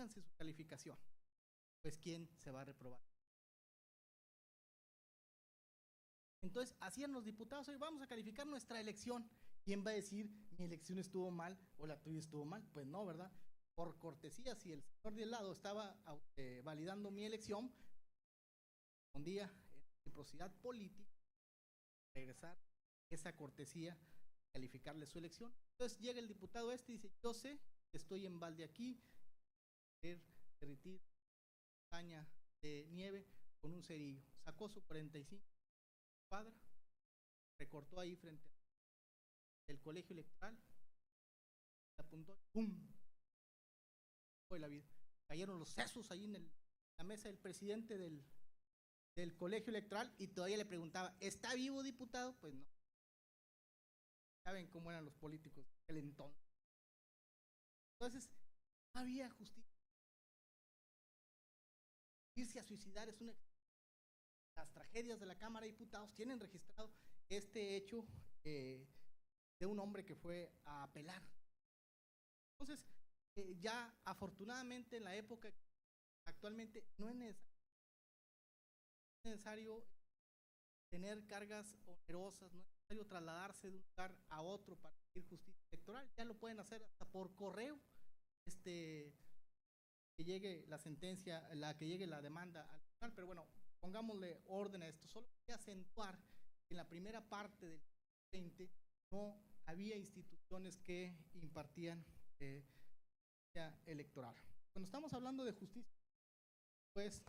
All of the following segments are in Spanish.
pónganse su calificación. Pues ¿quién se va a reprobar? Entonces hacían los diputados, hoy vamos a calificar nuestra elección. ¿Quién va a decir mi elección estuvo mal o la tuya estuvo mal? Pues no, ¿verdad? Por cortesía, si el señor de al lado estaba validando mi elección, respondía en reciprocidad política, regresar esa cortesía, calificarle su elección. Entonces llega el diputado y dice, yo sé que estoy en balde aquí, derretir caña de nieve con un cerillo. Sacó su 45 cuadra, recortó ahí frente al colegio electoral, apuntó, ¡pum! Fue la vida. Cayeron los sesos ahí en la mesa del presidente del colegio electoral y todavía le preguntaba, ¿está vivo, diputado? Pues no. Saben cómo eran los políticos del entonces. Entonces, no había justicia. Irse a suicidar es una... Las tragedias de la Cámara de Diputados tienen registrado este hecho de un hombre que fue a apelar. Entonces, ya afortunadamente en la época actualmente no es necesario tener cargas onerosas, no es necesario trasladarse de un lugar a otro para pedir justicia electoral, ya lo pueden hacer hasta por correo, que llegue la sentencia, que llegue la demanda al tribunal, pero bueno, pongámosle orden a esto. Solo quería acentuar que en la primera parte del 20 no había instituciones que impartían justicia electoral. Cuando estamos hablando de justicia, pues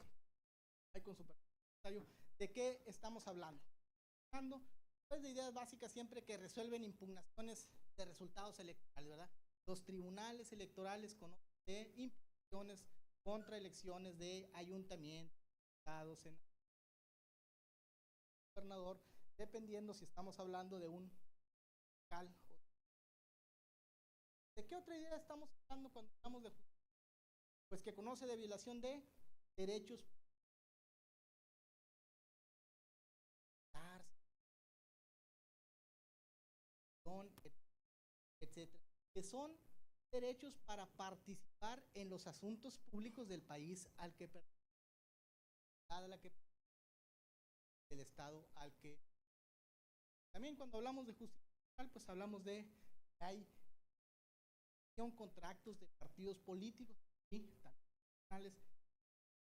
hay con su secretario, ¿de qué estamos hablando? Pues de ideas básicas siempre que resuelven impugnaciones de resultados electorales, ¿verdad? Los tribunales electorales conocen de impugnaciones contra elecciones de ayuntamiento, estado, senado, gobernador, dependiendo si estamos hablando de un fiscal. ¿De qué otra idea estamos hablando cuando hablamos de justicia? Pues que conoce de violación de derechos, etcétera, que son derechos para participar en los asuntos públicos del país al que pertenece, del estado al que. También cuando hablamos de justicia, pues hablamos de que hay contratos de partidos políticos, ¿sí? Tanto nacionales,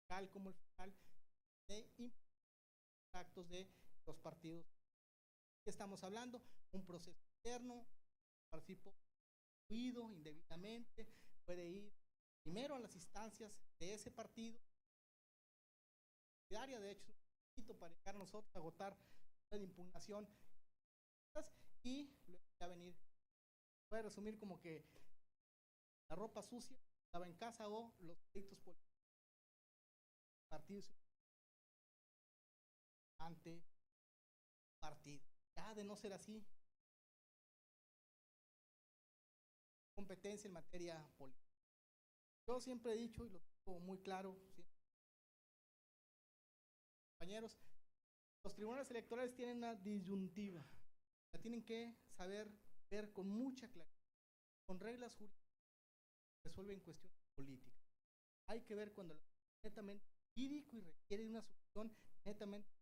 tal como el federal, de actos de los partidos. ¿Qué estamos hablando? Un proceso interno, participo indebidamente, puede ir primero a las instancias de ese partido, de hecho, para llegar nosotros a agotar la impugnación y luego ya venir. Puede resumir como que la ropa sucia estaba en casa o los pleitos políticos, partidos ante partido. Ya de no ser así, competencia en materia política. Yo siempre he dicho, y lo tengo muy claro, compañeros, los tribunales electorales tienen una disyuntiva. La tienen que saber ver con mucha claridad, con reglas jurídicas, resuelven cuestiones políticas. Hay que ver cuando es netamente jurídico y requiere una solución netamente,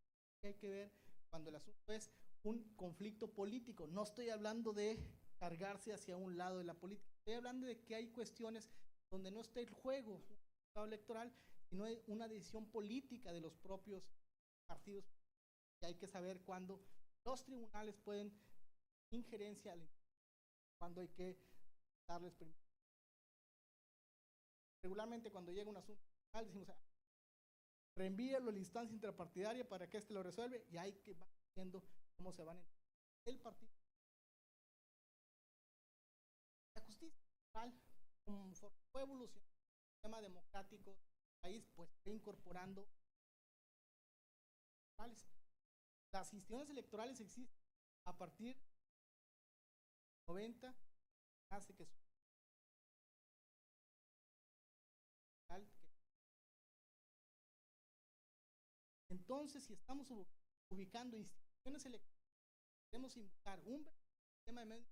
hay que ver cuando el asunto es un conflicto político. No estoy hablando de cargarse hacia un lado de la política, estoy hablando de que hay cuestiones donde no está el juego un estado electoral, sino una decisión política de los propios partidos. Y hay que saber cuándo los tribunales pueden injerencia, cuando hay que darles primero. Regularmente cuando llega un asunto decimos, reenvíalo a la instancia intrapartidaria para que éste lo resuelve, y hay que ir viendo cómo se van a entender el partido. La justicia electoral, conforme fue evolucionando el sistema democrático del país, pues fue incorporando las instituciones electorales existen a partir de 90, hace que entonces, si estamos ubicando instituciones electorales, queremos invocar un sistema de medios,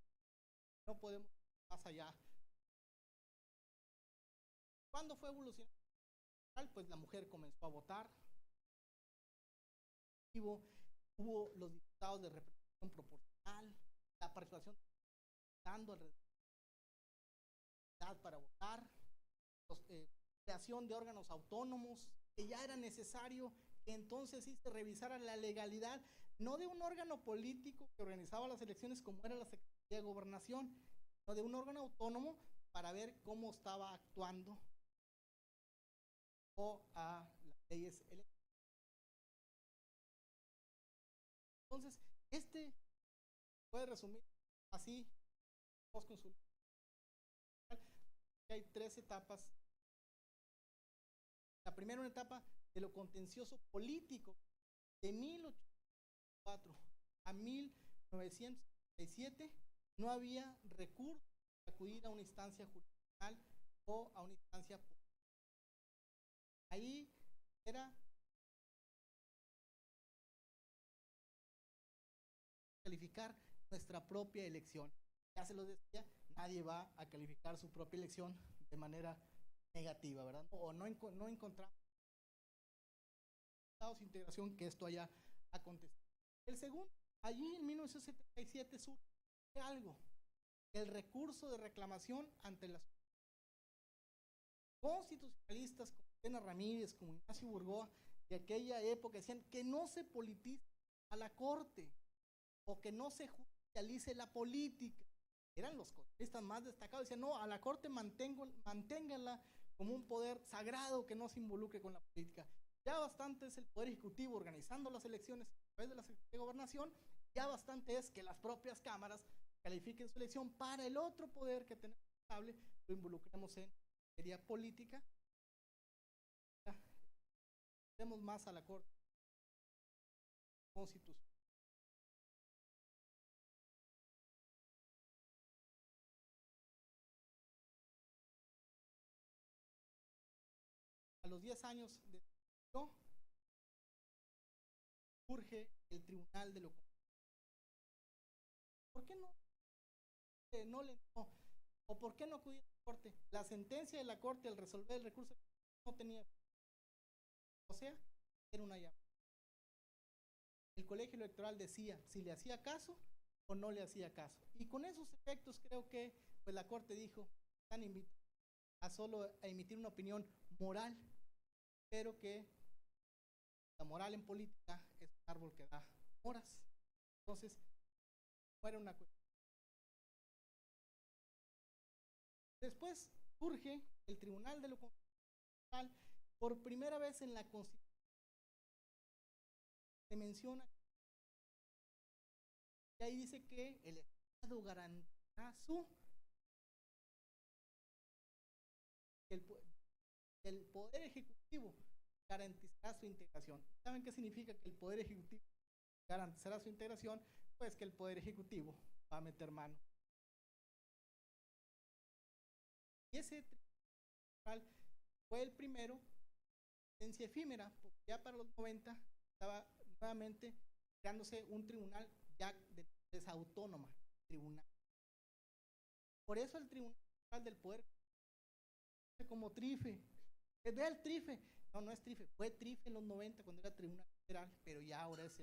no podemos ir más allá ¿Cuándo fue evolucionando? Pues la mujer comenzó a votar, hubo los diputados de representación proporcional, la participación dando alrededor para votar, creación de órganos autónomos, que ya era necesario que entonces sí se revisara la legalidad, no de un órgano político que organizaba las elecciones como era la Secretaría de Gobernación, sino de un órgano autónomo para ver cómo estaba actuando o a las leyes electorales. Entonces, puede resumir así, hay 3 etapas. La primera, una etapa de lo contencioso político, de 1804 a 1967, no había recurso para acudir a una instancia jurisdiccional o a una instancia política. Ahí era calificar nuestra propia elección. Ya se lo decía, nadie va a calificar su propia elección de manera negativa, ¿verdad? O no encontramos de integración que esto haya acontecido. El segundo, allí en 1977 surge algo, el recurso de reclamación ante las constitucionalistas como Elena Ramírez, como Ignacio Burgoa, de aquella época decían que no se politice a la Corte o que no se judicialice la política. Eran los constitucionalistas más destacados, decían no, a la Corte manténganla como un poder sagrado que no se involucre con la política. Ya bastante es el Poder Ejecutivo organizando las elecciones a través de la Secretaría de Gobernación, ya bastante es que las propias cámaras califiquen su elección para el otro poder que tenemos estable, lo involucremos en materia política. Tenemos más a la Corte Constitucional. A los 10 años de surge el Tribunal de lo ¿por qué no o por qué no acudir a la Corte? La sentencia de la Corte al resolver el recurso no tenía, o sea, era una llamada. El colegio electoral decía si le hacía caso o no le hacía caso. Y con esos efectos creo que pues la Corte dijo, están invitados a solo a emitir una opinión moral, pero que la moral en política es un árbol que da moras. Entonces, no era una cuestión. Después surge el Tribunal de lo Constitucional. Por primera vez en la Constitución se menciona y ahí dice que el Estado garantizará el Poder Ejecutivo garantizará su integración. ¿Saben qué significa que el Poder Ejecutivo garantizará su integración? Pues que el Poder Ejecutivo va a meter mano. Y ese tribunal fue el primero, sentencia efímera, porque ya para los 90 estaba nuevamente creándose un tribunal ya de naturaleza autónoma, tribunal. Por eso el Tribunal del Poder como TRIFE. Vea el TRIFE. No, no es TRIFE. Fue TRIFE en los 90 cuando era Tribunal Federal, pero ya ahora es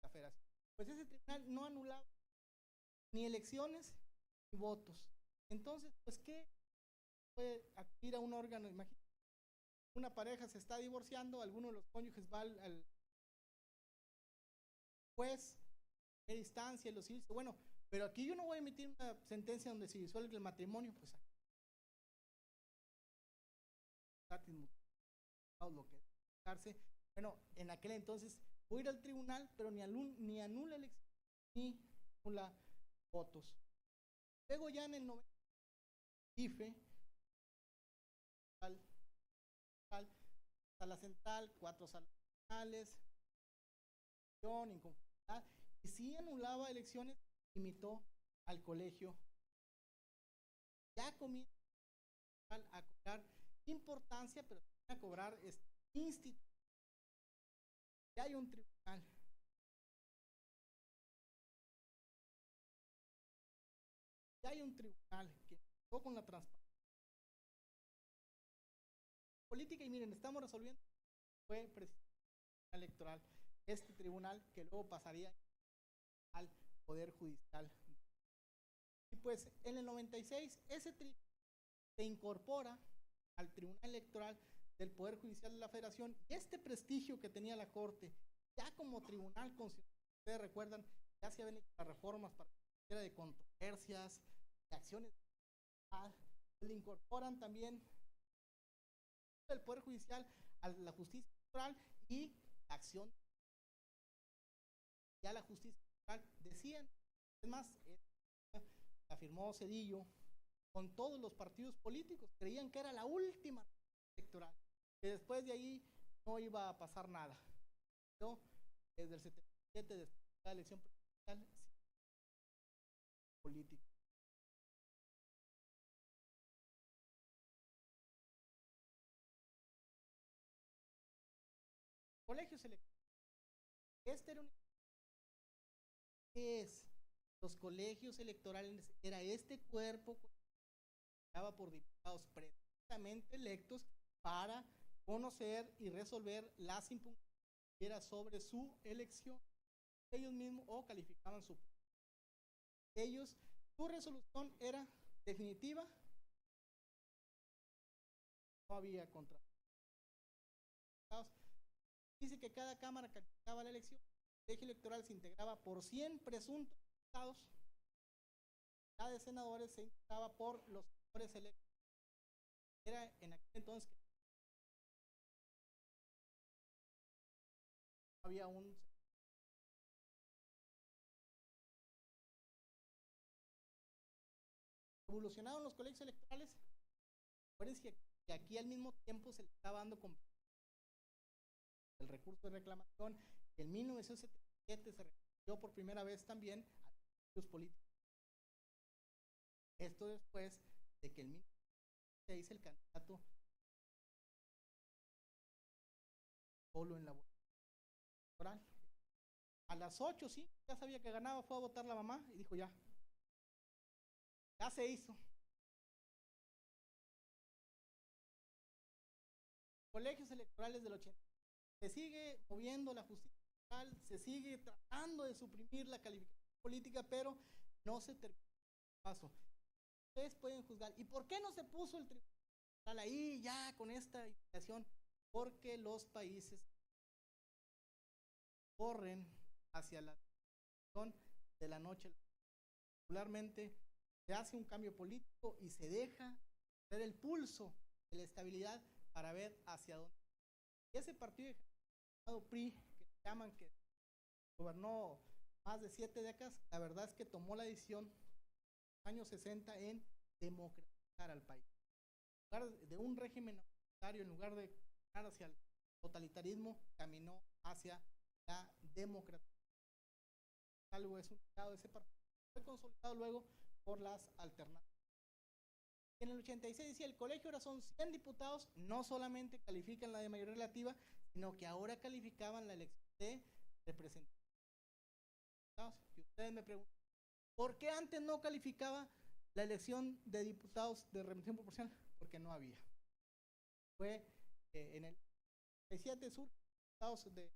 la Federación. Pues ese tribunal no anulaba ni elecciones ni votos. Entonces, pues, ¿qué puede acudir a un órgano? Imagínate, una pareja se está divorciando, alguno de los cónyuges va al juez de instancia y los dice, bueno, pero aquí yo no voy a emitir una sentencia donde se disuelve el matrimonio, pues lo que es. Bueno, en aquel entonces voy a ir al tribunal, pero ni anula elección ni anula votos. Luego ya en el 90, IFE, sala central, 4 salas centrales, inconformidad, y si anulaba elecciones, limitó al colegio. Ya comienza a cobrar importancia, pero a cobrar institución. Ya hay un tribunal. Ya hay un tribunal que empezó con la transparencia política, y miren, estamos resolviendo, fue presidente electoral, este tribunal que luego pasaría al Poder Judicial. Y pues en el 96 ese tribunal se incorpora al Tribunal Electoral del Poder Judicial de la Federación, y este prestigio que tenía la Corte, ya como tribunal constitucional, ustedes recuerdan, ya se habían hecho las reformas para que de controversias, de acciones, le incorporan también el Poder Judicial a la justicia electoral y acción. Ya la justicia electoral decían, es más, afirmó Zedillo, con todos los partidos políticos, creían que era la última electoral, que después de ahí no iba a pasar nada. Yo, desde el 77, después de la elección presidencial, política. Colegios electorales. Este era un... ¿Qué es? Los colegios electorales era este cuerpo que estaba por diputados precisamente electos para conocer y resolver las impugnaciones sobre su elección. Ellos mismos o calificaban su... Ellos, su resolución era definitiva, no había contra. Dice que cada cámara calificaba la elección. El colegio electoral se integraba por 100 presuntos diputados. Cada de senadores se integraba por los senadores electos. Era en aquel entonces que había un... Evolucionaron los colegios electorales. Acuérdense que aquí al mismo tiempo se le estaba dando el recurso de reclamación. En 1977 se recurrió por primera vez también a los partidos políticos. Esto después de que en 1996 el candidato solo en la votación electoral. A las 8, sí, ya sabía que ganaba, fue a votar la mamá y dijo ya se hizo. Colegios electorales del 80. Se sigue moviendo la justicia electoral, se sigue tratando de suprimir la calificación política, pero no se termina el paso. Ustedes pueden juzgar. ¿Y por qué no se puso el tribunal ahí ya con esta investigación? Porque los países corren hacia la decisión de la noche a la mañana. Particularmente se hace un cambio político y se deja ver el pulso de la estabilidad para ver hacia dónde. Y ese partido llamado PRI, que se llaman, que gobernó más de 7 décadas, la verdad es que tomó la decisión en los años 60 en democratizar al país. En lugar de un régimen autoritario, en lugar de caminar hacia el totalitarismo, caminó hacia la democratización. Algo es un legado de ese partido. Fue consolidado luego por las alternativas. En el 86 decía, el colegio ahora son 100 diputados, no solamente califican la de mayoría relativa, sino que ahora calificaban la elección de representantes. Y ustedes me preguntan, ¿por qué antes no calificaba la elección de diputados de representación proporcional? Porque no había. Fue en el 87 sur diputados de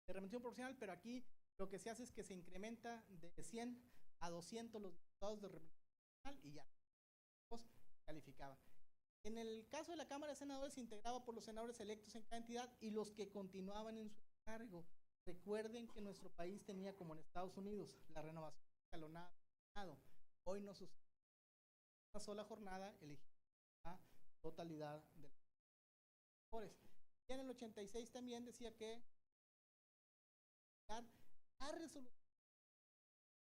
representación proporcional, pero aquí lo que se hace es que se incrementa de 100 a 200 los diputados de representación proporcional y ya calificaba. En el caso de la Cámara de Senadores se integraba por los senadores electos en cada entidad y los que continuaban en su cargo. Recuerden que nuestro país tenía, como en Estados Unidos, la renovación escalonada. Hoy no sucede. Una sola jornada elegida la totalidad de los senadores. Y en el 86 también decía que la resolución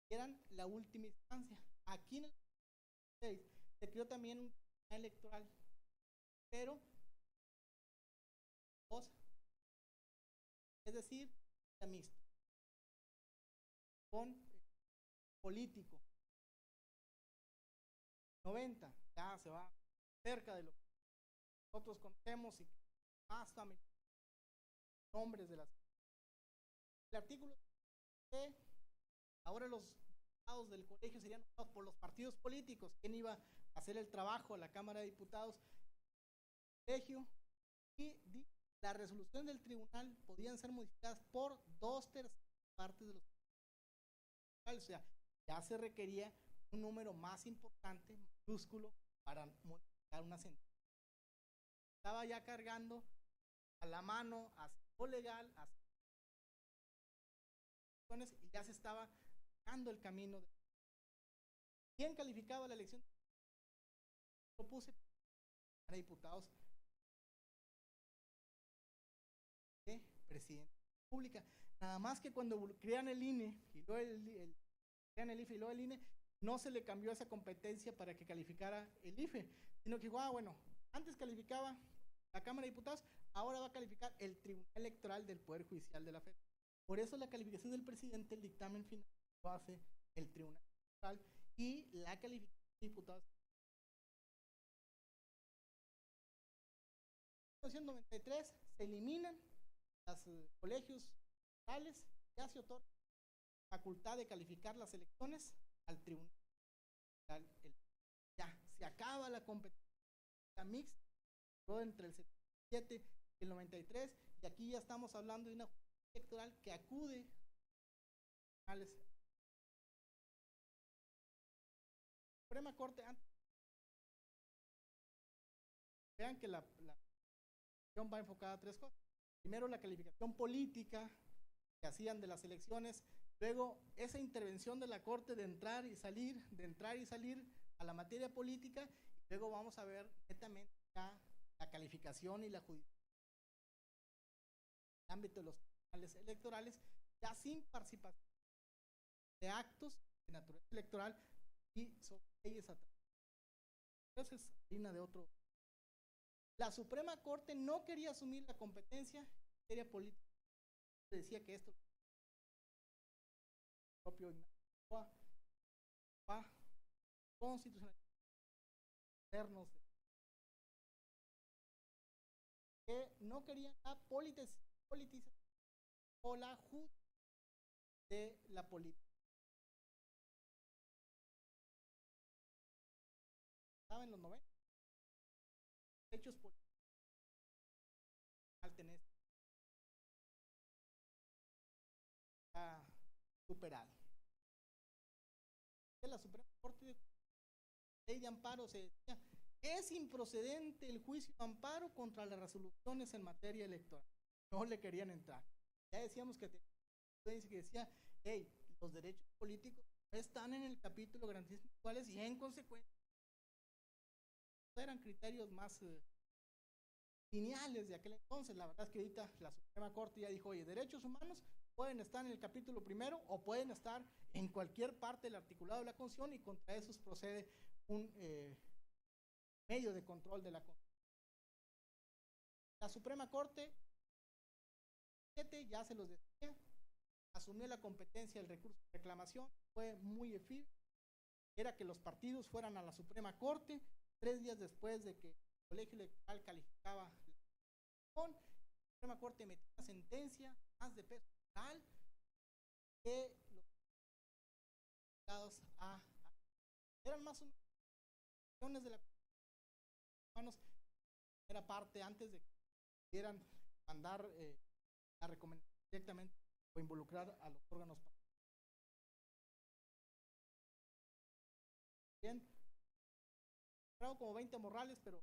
eran la última instancia. Aquí en el 86 se creó también un tribunal electoral, pero es decir, mixto, con político. 90, ya se va cerca de lo que nosotros conocemos y más familiar. Nombres de las... El artículo de ahora los diputados del colegio serían votados por los partidos políticos. ¿Quién iba a hacer el trabajo a la Cámara de Diputados? colegio y la resolución del tribunal podían ser modificadas por 2/3 partes de los tribunales. O sea, ya se requería un número más importante, mayúsculo, para modificar una sentencia. Estaba ya cargando a la mano hacia lo legal, hacia y ya se estaba dando el camino. ¿Quién calificaba la elección? Propuse para diputados de presidente de la República. Nada más que cuando crean el INE y luego crean el IFE y luego el INE, no se le cambió esa competencia para que calificara el IFE, sino que dijo, bueno, antes calificaba la Cámara de Diputados, ahora va a calificar el Tribunal Electoral del Poder Judicial de la Federación. Por eso la calificación del presidente, el dictamen final, lo hace el Tribunal Electoral y la calificación de diputados. En 1993 se eliminan los colegios electorales, ya se otorga la facultad de calificar las elecciones al Tribunal Electoral. Ya se acaba la competencia mixta entre el 77 y el 93, y aquí ya estamos hablando de una electoral que acude a la Suprema Corte. Vean que la va enfocada a tres cosas. Primero, la calificación política que hacían de las elecciones, luego esa intervención de la Corte de entrar y salir a la materia política, y luego vamos a ver netamente ya la calificación y la judicialización en el ámbito de los tribunales electorales, ya sin participación de actos de naturaleza electoral y sobre leyes atrasadas. Entonces, harina de otro. La Suprema Corte no quería asumir la competencia en materia política. Decía que esto propio constitucional internos que no querían la politización o la justicia de la política. Estaba en los 90. Hechos políticos al tener superado. En la Suprema Corte de Ley de Amparo se decía, es improcedente el juicio de amparo contra las resoluciones en materia electoral. No le querían entrar. Ya decíamos que decía, hey, los derechos políticos están en el capítulo de garantías individuales y en consecuencia eran criterios más lineales de aquel entonces. La verdad es que ahorita la Suprema Corte ya dijo, oye, derechos humanos pueden estar en el capítulo primero o pueden estar en cualquier parte del articulado de la Constitución, y contra esos procede un medio de control de la Constitución. La Suprema Corte, ya se los decía, asumió la competencia del recurso de reclamación, fue muy efímero, era que los partidos fueran a la Suprema Corte 3 días después de que el colegio electoral calificaba la elección. La Suprema Corte metió una sentencia más de peso real que los eran más o menos de la era parte antes de que pudieran mandar la recomendación directamente o involucrar a los órganos. Bien, trago como 20 morrales, pero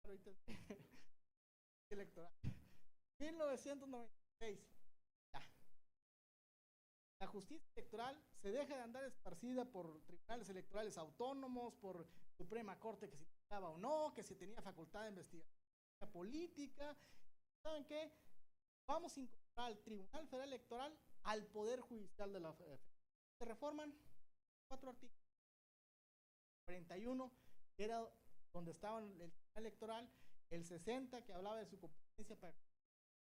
ahorita electoral. 1996. La justicia electoral se deja de andar esparcida por tribunales electorales autónomos, por Suprema Corte que si estaba o no, que si tenía facultad de investigación política. ¿Saben qué? Vamos a incorporar al Tribunal Federal Electoral al Poder Judicial de la Federación. Se reforman 4 artículos. 41, que era donde estaba el Tribunal Electoral, el 60, que hablaba de su competencia para...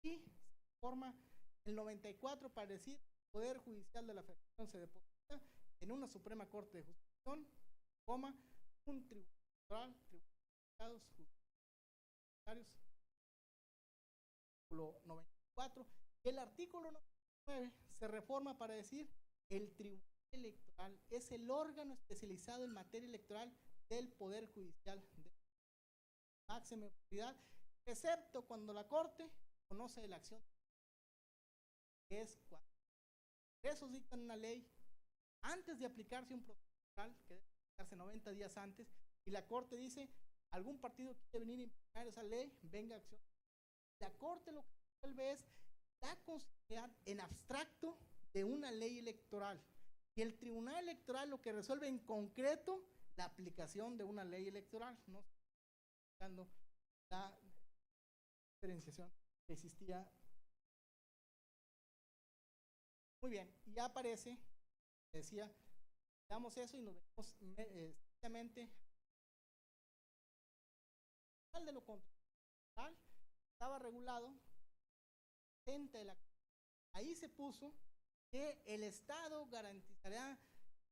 y se forma el 94 para decir Poder Judicial de la Federación se deposita en una Suprema Corte de Justicia, un tribunal electoral, judiciarios, artículo 94. El artículo 99 se reforma para decir el Tribunal Electoral es el órgano especializado en materia electoral del Poder Judicial. máxima autoridad, excepto cuando la Corte conoce de la acción, que es cuando los congresos dictan una ley antes de aplicarse un proceso electoral, que debe aplicarse 90 días antes, y la Corte dice, algún partido quiere venir a impugnar esa ley, venga acción. La Corte lo que resuelve es la constitucionalidad en abstracto de una ley electoral. Y el Tribunal Electoral lo que resuelve en concreto la aplicación de una ley electoral, no dando la diferenciación que existía. Muy bien, y ya aparece, decía, damos eso y nos vemos estrictamente de lo contrario. Estaba regulado de la, ahí se puso que el Estado garantizará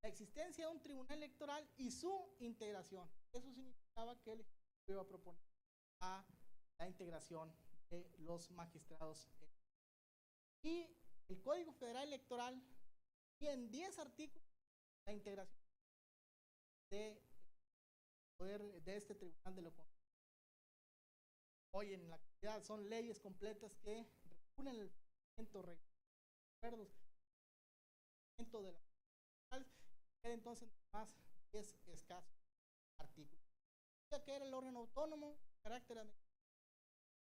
la existencia de un tribunal electoral y su integración. Eso significaba que el Ejecutivo iba a proponer a la integración de los magistrados. Y el Código Federal Electoral tiene en 10 artículos la integración de poder de este tribunal de lo contrario. Hoy en la actualidad son leyes completas que regulan el funcionamiento, recuerdos de la entonces más 10 escasos artículos. Ya que era el órgano autónomo, carácter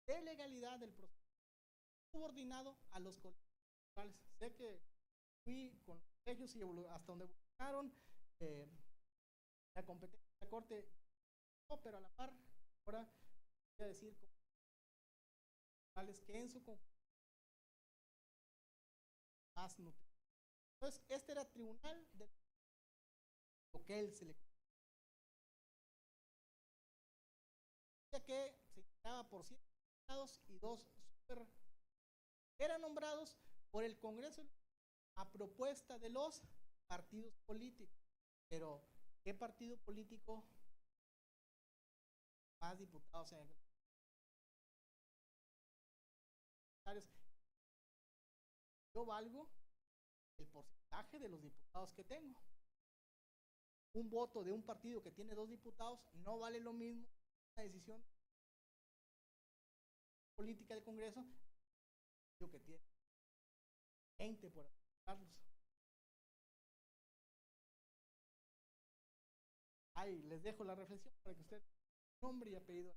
de legalidad del proceso, subordinado a los colegios. Sé que fui con los colegios y hasta donde evolucionaron la competencia de la Corte, no, pero a la par, ahora voy a decir que en su conjunto más nutrido. Entonces, este era tribunal de lo que él se le decía que se integraba por 7 estados y 2 super eran nombrados por el Congreso a propuesta de los partidos políticos. Pero, ¿qué partido político más diputados en el? Yo valgo el porcentaje de los diputados que tengo. Un voto de un partido que tiene 2 diputados no vale lo mismo una decisión política del Congreso que tiene 20 por aplicarlos. Ahí les dejo la reflexión para que usted nombre y apellido.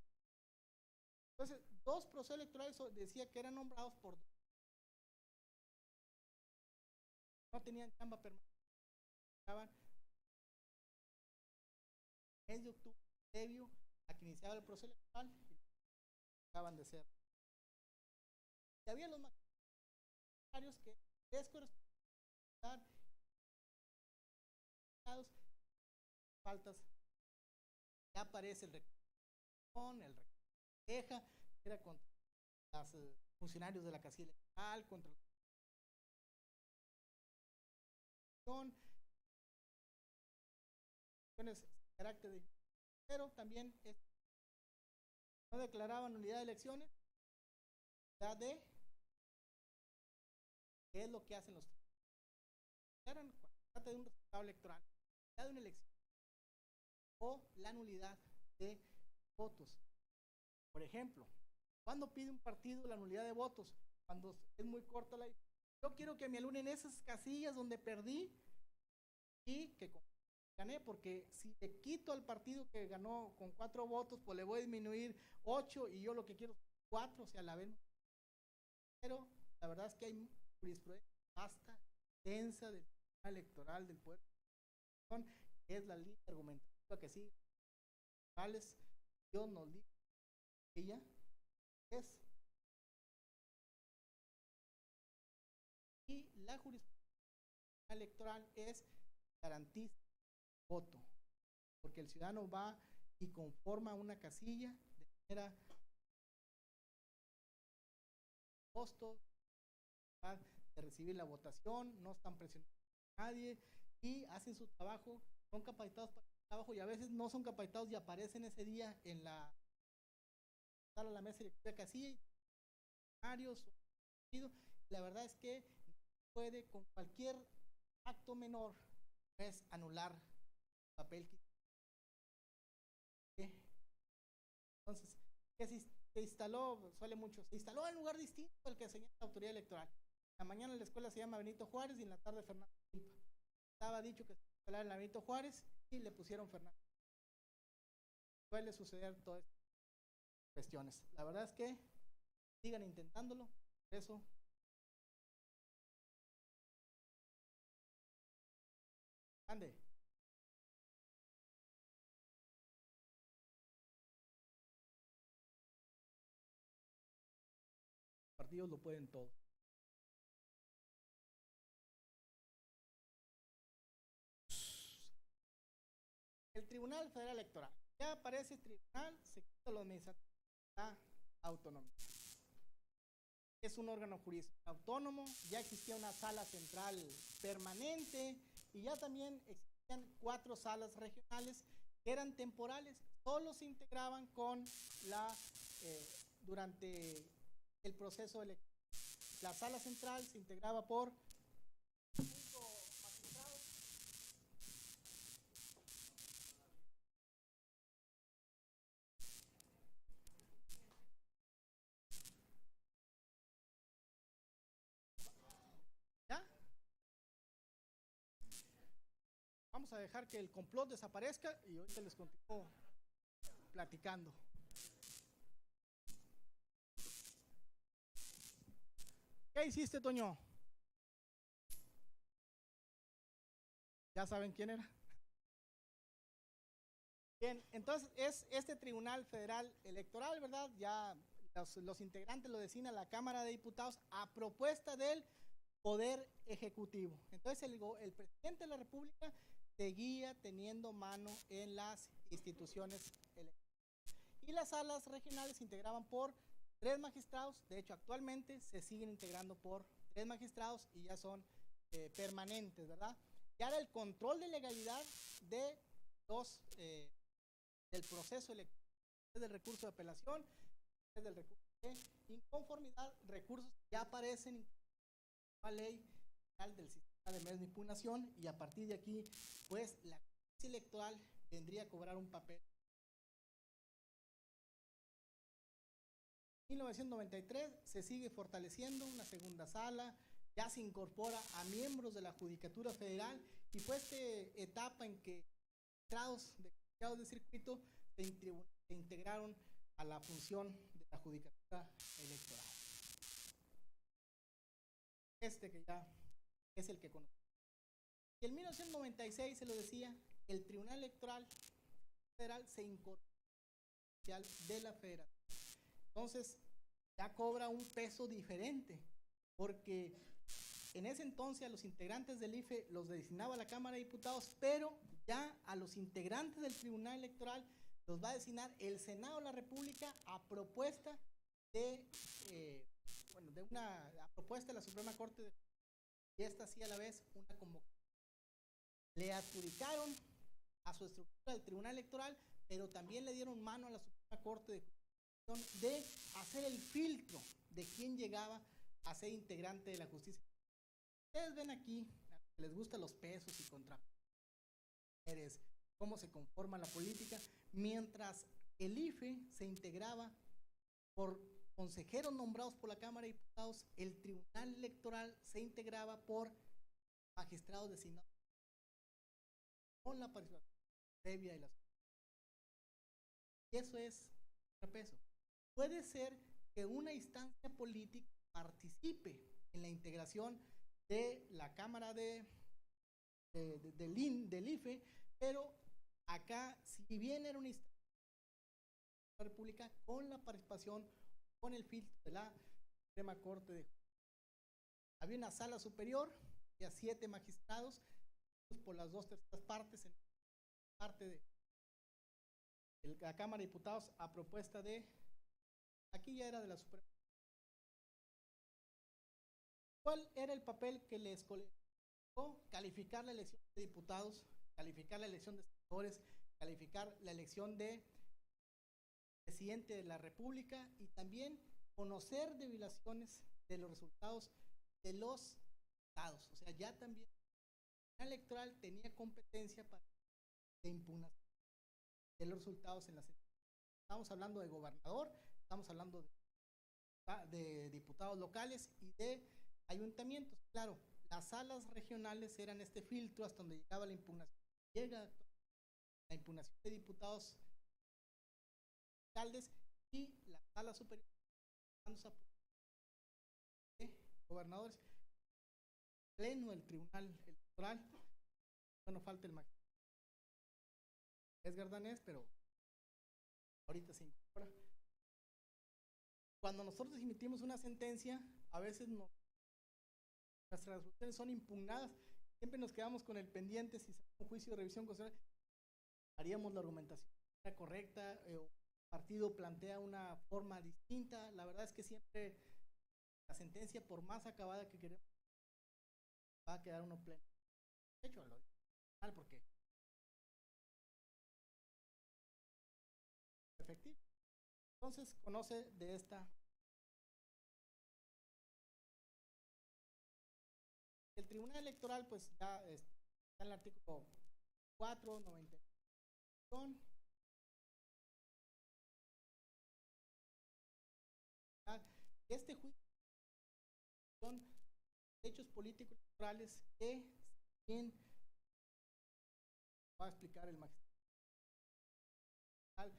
Entonces, 2 procesos electorales decía que eran nombrados por 2. No tenían chamba permanente. Estaban en mes de octubre previo a que iniciaba el proceso electoral y acaban de ser. Y había los magistrados que les correspondían faltas. Ya aparece el reclamo, el queja, era contra los funcionarios de la casilla electoral, contra de carácter de, pero también no declaraban nulidad de elecciones, ya de qué es lo que hacen los tribunales. Cuando se trata de un resultado electoral, ya de una elección o la nulidad de votos. Por ejemplo, cuando pide un partido la nulidad de votos, cuando es muy corta la, yo quiero que me anulen esas casillas donde perdí y que gané, porque si le quito al partido que ganó con 4 votos, pues le voy a disminuir 8 y yo lo que quiero es 4, o sea, la ven. Pero la verdad es que hay jurisprudencia basta, densa del tribunal electoral del poder, que es la línea argumentativa que sigue. Dios nos dice ella es y la jurisprudencia electoral es garantiza voto, porque el ciudadano va y conforma una casilla de manera costo de recibir la votación, no están presionando a nadie y hacen su trabajo, son capacitados para el trabajo y a veces no son capacitados y aparecen ese día en la sala de la mesa de casilla y la verdad es que puede con cualquier acto menor es anular el papel que entonces que se instaló, suele mucho, se instaló en lugar distinto al que señala la autoridad electoral. En la mañana la escuela se llama Benito Juárez y en la tarde Fernando Silva. Estaba dicho que se instalara en la Benito Juárez y le pusieron Fernando. Suele suceder todas estas cuestiones. La verdad es que sigan intentándolo, por eso. Ande. Los partidos lo pueden todo. El Tribunal Federal Electoral. Ya aparece tribunal, se quita lo administrativo, la autonomía. Es un órgano jurídico autónomo, ya existía una sala central permanente y ya también existían 4 salas regionales que eran temporales, solo se integraban con durante el proceso electoral. La sala central se integraba por 5 magistrados. ¿Ya? Vamos a dejar que el complot desaparezca y ahorita les continúo platicando. ¿Qué hiciste, Toño? ¿Ya saben quién era? Bien, entonces es este Tribunal Federal Electoral, ¿verdad? Ya los integrantes lo designa la Cámara de Diputados a propuesta del Poder Ejecutivo. Entonces el presidente de la República seguía teniendo mano en las instituciones electorales. Y las salas regionales se integraban por 3 magistrados, de hecho actualmente se siguen integrando por 3 magistrados y ya son permanentes, ¿verdad? Y ahora el control de legalidad de del proceso electoral, del recurso de apelación, del recurso de inconformidad, recursos que ya aparecen en la ley del sistema de medios de impugnación y a partir de aquí, pues la justicia electoral vendría a cobrar un papel. En 1993 se sigue fortaleciendo una segunda sala, ya se incorpora a miembros de la Judicatura Federal y fue esta etapa en que magistrados de circuito se integraron a la función de la Judicatura Electoral. Este que ya es el que conocemos. Y en 1996 se lo decía, el Tribunal Electoral Federal se incorporó de la Federación. Entonces ya cobra un peso diferente, porque en ese entonces a los integrantes del IFE los designaba la Cámara de Diputados, pero ya a los integrantes del Tribunal Electoral los va a designar el Senado de la República a propuesta de a propuesta de la Suprema Corte de Justicia, y esta sí a la vez una convocatoria. Le adjudicaron a su estructura del Tribunal Electoral, pero también le dieron mano a la Suprema Corte de Justicia de hacer el filtro de quién llegaba a ser integrante de la justicia. Ustedes ven aquí, que les gustan los pesos y contrapesos, cómo se conforma la política, mientras el IFE se integraba por consejeros nombrados por la Cámara de Diputados, el Tribunal Electoral se integraba por magistrados designados con la participación previa de las. Y eso es contrapeso. Puede ser que una instancia política participe en la integración de la Cámara del IFE, pero acá, si bien era una instancia de la República, con la participación, con el filtro de la Suprema Corte de Justicia. Había una sala superior, había 7 magistrados, por las 2/3 partes, en parte de la Cámara de Diputados a propuesta de, aquí ya era de la Suprema. ¿Cuál era el papel que les colectó? Calificar la elección de diputados, calificar la elección de senadores, calificar la elección de presidente de la República y también conocer de violaciones de los resultados de los estados. O sea, ya también el Tribunal Electoral tenía competencia para de impugnación de los resultados en las elecciones. Estamos hablando de gobernador, estamos hablando de diputados locales y de ayuntamientos. Claro, las salas regionales eran este filtro hasta donde llegaba la impugnación. Llega la impugnación de diputados, alcaldes, y la sala superior de gobernadores, pleno del tribunal electoral. Bueno, falta el magistrado Edgar Danés, pero ahorita se incorpora. Cuando nosotros emitimos una sentencia, a veces nuestras resoluciones son impugnadas. Siempre nos quedamos con el pendiente si se hace un juicio de revisión constitucional. Haríamos la argumentación correcta, el partido plantea una forma distinta. La verdad es que siempre la sentencia, por más acabada que queremos, va a quedar uno pleno. De hecho, lo mal porque efectivo. Entonces, conoce de esta. El Tribunal Electoral, pues ya está en el artículo 4, 90. Este juicio son hechos políticos electorales que, bien va a explicar el magistrado de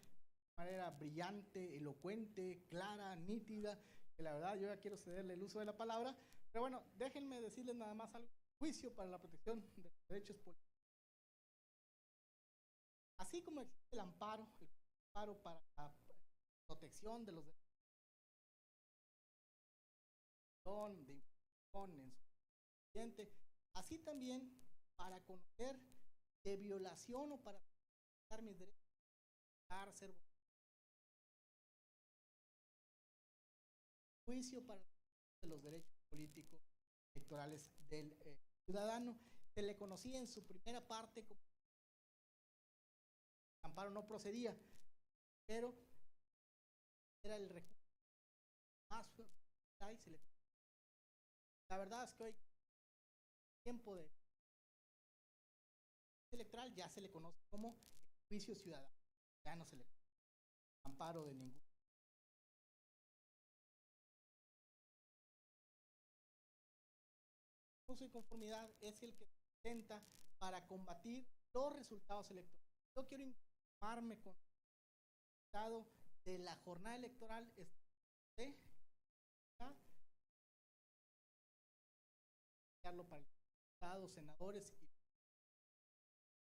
manera brillante, elocuente, clara, nítida, que la verdad yo ya quiero cederle el uso de la palabra, pero bueno, déjenme decirles nada más algo. Juicio para la protección de los derechos políticos. Así como existe el amparo para la protección de los derechos de información en su cliente, así también para conocer de violación o para proteger mis derechos, ser juicio para los derechos políticos electorales del ciudadano. Se le conocía en su primera parte como el amparo no procedía, pero era el recurso más fuerte. La verdad es que hoy, tiempo de electoral, ya se le conoce como juicio ciudadano, ya no se le amparo de ningún. Uso y conformidad es el que se intenta para combatir los resultados electorales. Yo quiero informarme con el resultado de la jornada electoral de para el Estado, senadores.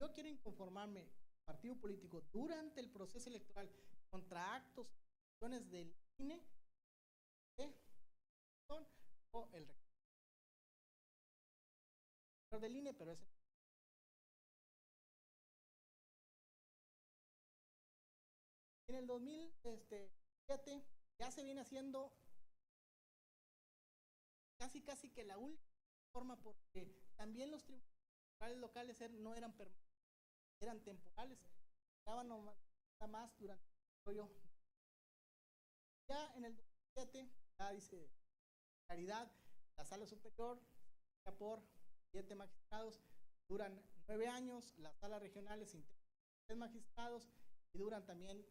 Yo quiero inconformarme partido político durante el proceso electoral contra actos del INE o el rector del INE, pero es en el 2007 ya se viene haciendo casi que la última forma, porque también los tribunales locales no eran permanentes, eran temporales, estaban más durante el desarrollo. Ya en el 2007 ya dice claridad, la sala superior por 7 magistrados, duran 9 años, las salas regionales 3 magistrados y duran también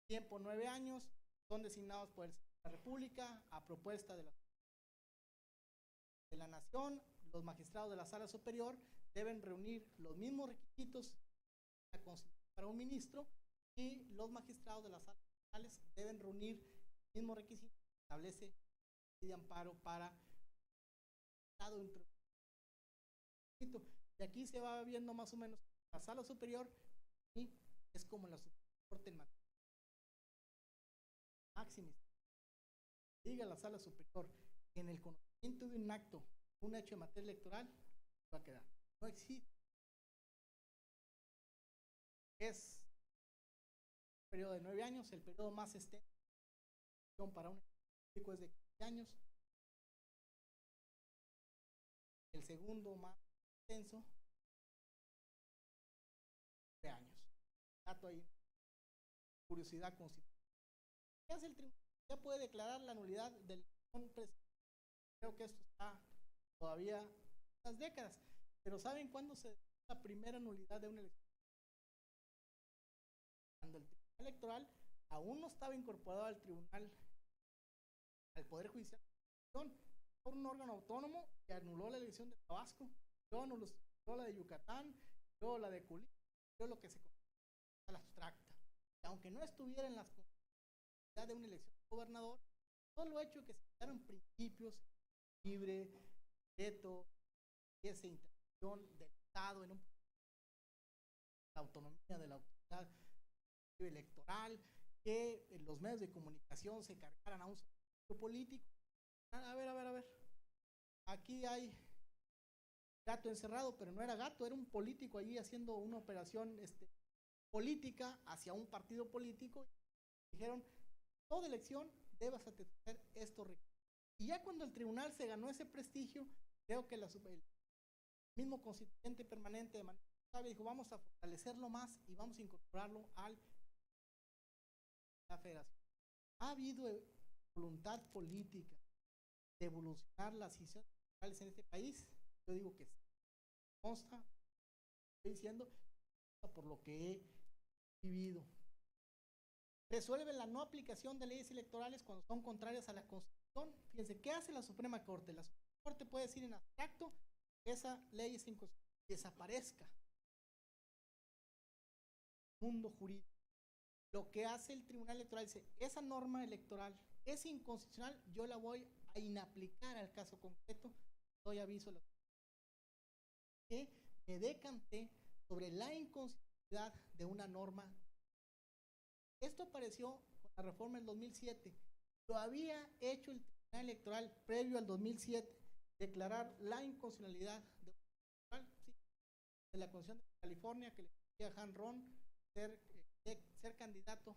tiempo 9 años, son designados por el Senado de la República a propuesta de la Nación. Los magistrados de la sala superior deben reunir los mismos requisitos para un ministro y los magistrados de las salas regionales deben reunir los mismos requisitos que establece de amparo para Estado. Y aquí se va viendo más o menos la sala superior y es como la Corte en materia máxima. Diga la sala superior que en el conocimiento de un acto, un hecho en materia electoral, va a quedar. No existe. Es un periodo de 9 años, el periodo más extenso para un político es de 15 años. El segundo más extenso, 9 años. Dato ahí. Curiosidad constitucional. ¿Qué hace el tribunal? Ya puede declarar la nulidad del presidente. Creo que esto está todavía unas décadas. Pero ¿saben cuándo se da la primera nulidad de una elección? Cuando el Tribunal electoral aún no estaba incorporado al tribunal, al Poder Judicial, por un órgano autónomo que anuló la elección de Tabasco, luego anuló la de Yucatán, luego la de Colima, luego lo que se conoce la abstracta. Y aunque no estuviera en las posibilidades de una elección de gobernador, todo lo hecho que se quedaron principios libre, veto, esa intervención del Estado en la autonomía de la autoridad electoral, que los medios de comunicación se cargaran a un solo político. A ver, aquí hay gato encerrado, pero no era gato, era un político allí haciendo una operación política hacia un partido político. Dijeron, toda elección debe satisfacer estos requisitos. Y ya cuando el tribunal se ganó ese prestigio, creo que el mismo constituyente permanente de manera sabia dijo, vamos a fortalecerlo más y vamos a incorporarlo a la federación. Ha habido voluntad política de evolucionar las instituciones electorales en este país. Yo digo que sí. Consta, estoy diciendo, por lo que he vivido. Resuelve la no aplicación de leyes electorales cuando son contrarias a la Constitución. Fíjense, ¿qué hace la Suprema Corte? La Suprema Corte puede decir en abstracto que esa ley es inconstitucional, desaparezca. Mundo jurídico. Lo que hace el Tribunal Electoral dice, esa norma electoral es inconstitucional, yo la voy a inaplicar al caso concreto, doy aviso a la que me decanté sobre la inconstitucionalidad de una norma. Esto apareció con la reforma del 2007. Lo había hecho el Tribunal Electoral previo al 2007, declarar la inconstitucionalidad de la Constitución de California que le pedía a Han Ron ser candidato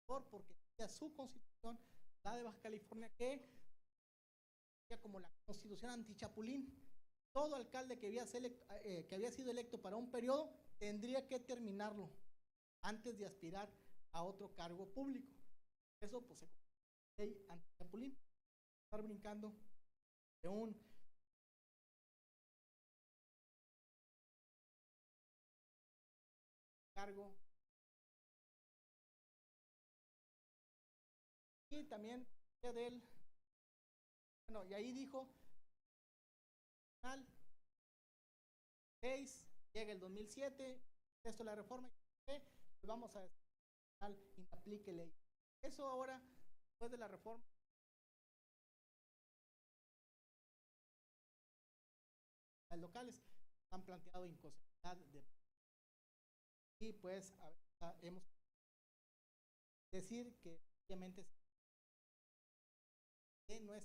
porque tenía su constitución, la de Baja California, que como la constitución antichapulín. Todo alcalde que había sido electo para un periodo tendría que terminarlo antes de aspirar a otro cargo público. Eso pues se ley antichapulín. Estar brincando de un cargo. Y también de él, bueno, y ahí dijo, al 6, llega el 2007, esto la reforma, pues vamos a aplique ley. Eso ahora, después de la reforma, las locales han planteado inconstitucionalidad y pues hemos decir que obviamente no es.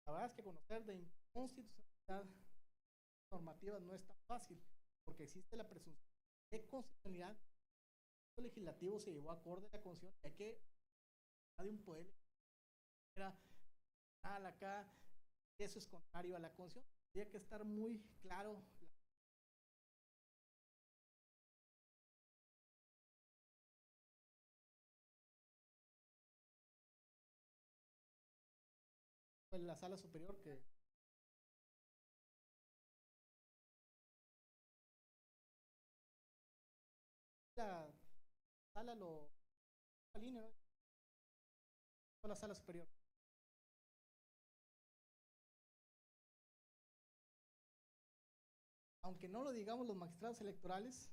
La verdad es que conocer de inconstitucionalidad normativa no es tan fácil, porque existe la presunción de constitucionalidad. El legislativo se llevó acorde a la Constitución, ya que de un poder era acá, eso es contrario a la Constitución. Tiene que estar muy claro. La sala superior que la sala la línea, ¿no? O la sala superior. Aunque no lo digamos los magistrados electorales,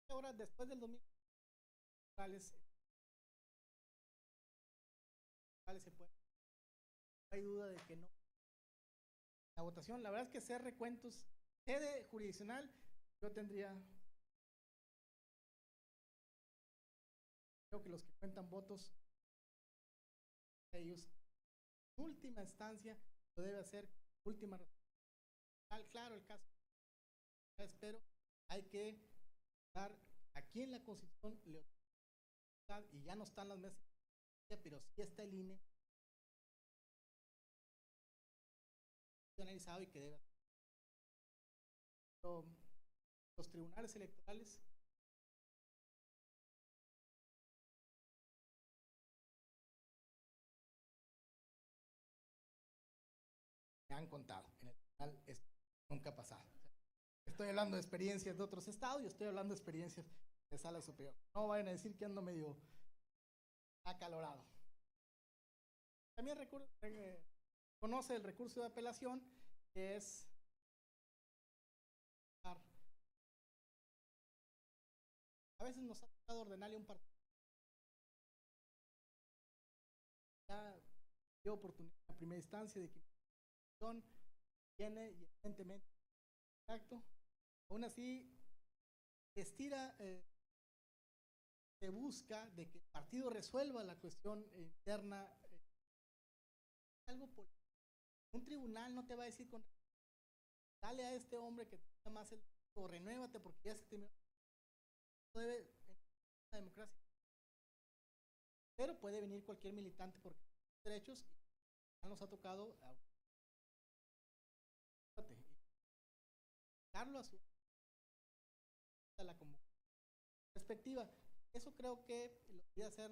ahora después del 2000 se puede. No hay duda de que no. La votación, la verdad es que hacer recuentos, sede jurisdiccional, yo tendría, creo que los que cuentan votos, ellos, última instancia, lo debe hacer, última claro el caso. Espero, hay que dar aquí en la Constitución y ya no están las mesas, pero sí está el INE analizado y que debe. Pero los tribunales electorales me han contado. En el tribunal esto nunca ha pasado. Estoy hablando de experiencias de otros estados y estoy hablando de experiencias de sala superior. No vayan a decir que ando medio acalorado. También conoce el recurso de apelación, que es a veces nos ha tocado ordenarle un partido. Ya dio oportunidad en primera instancia de que viene y evidentemente acto. Aún así, estira, se busca de que el partido resuelva la cuestión interna. Algo político. Un tribunal no te va a decir dale a este hombre que tenga más el o renuévate porque ya se terminó. Debe en la democracia. Pero puede venir cualquier militante porque derechos y nos ha tocado darlo a su la perspectiva. Eso creo que lo voy a hacer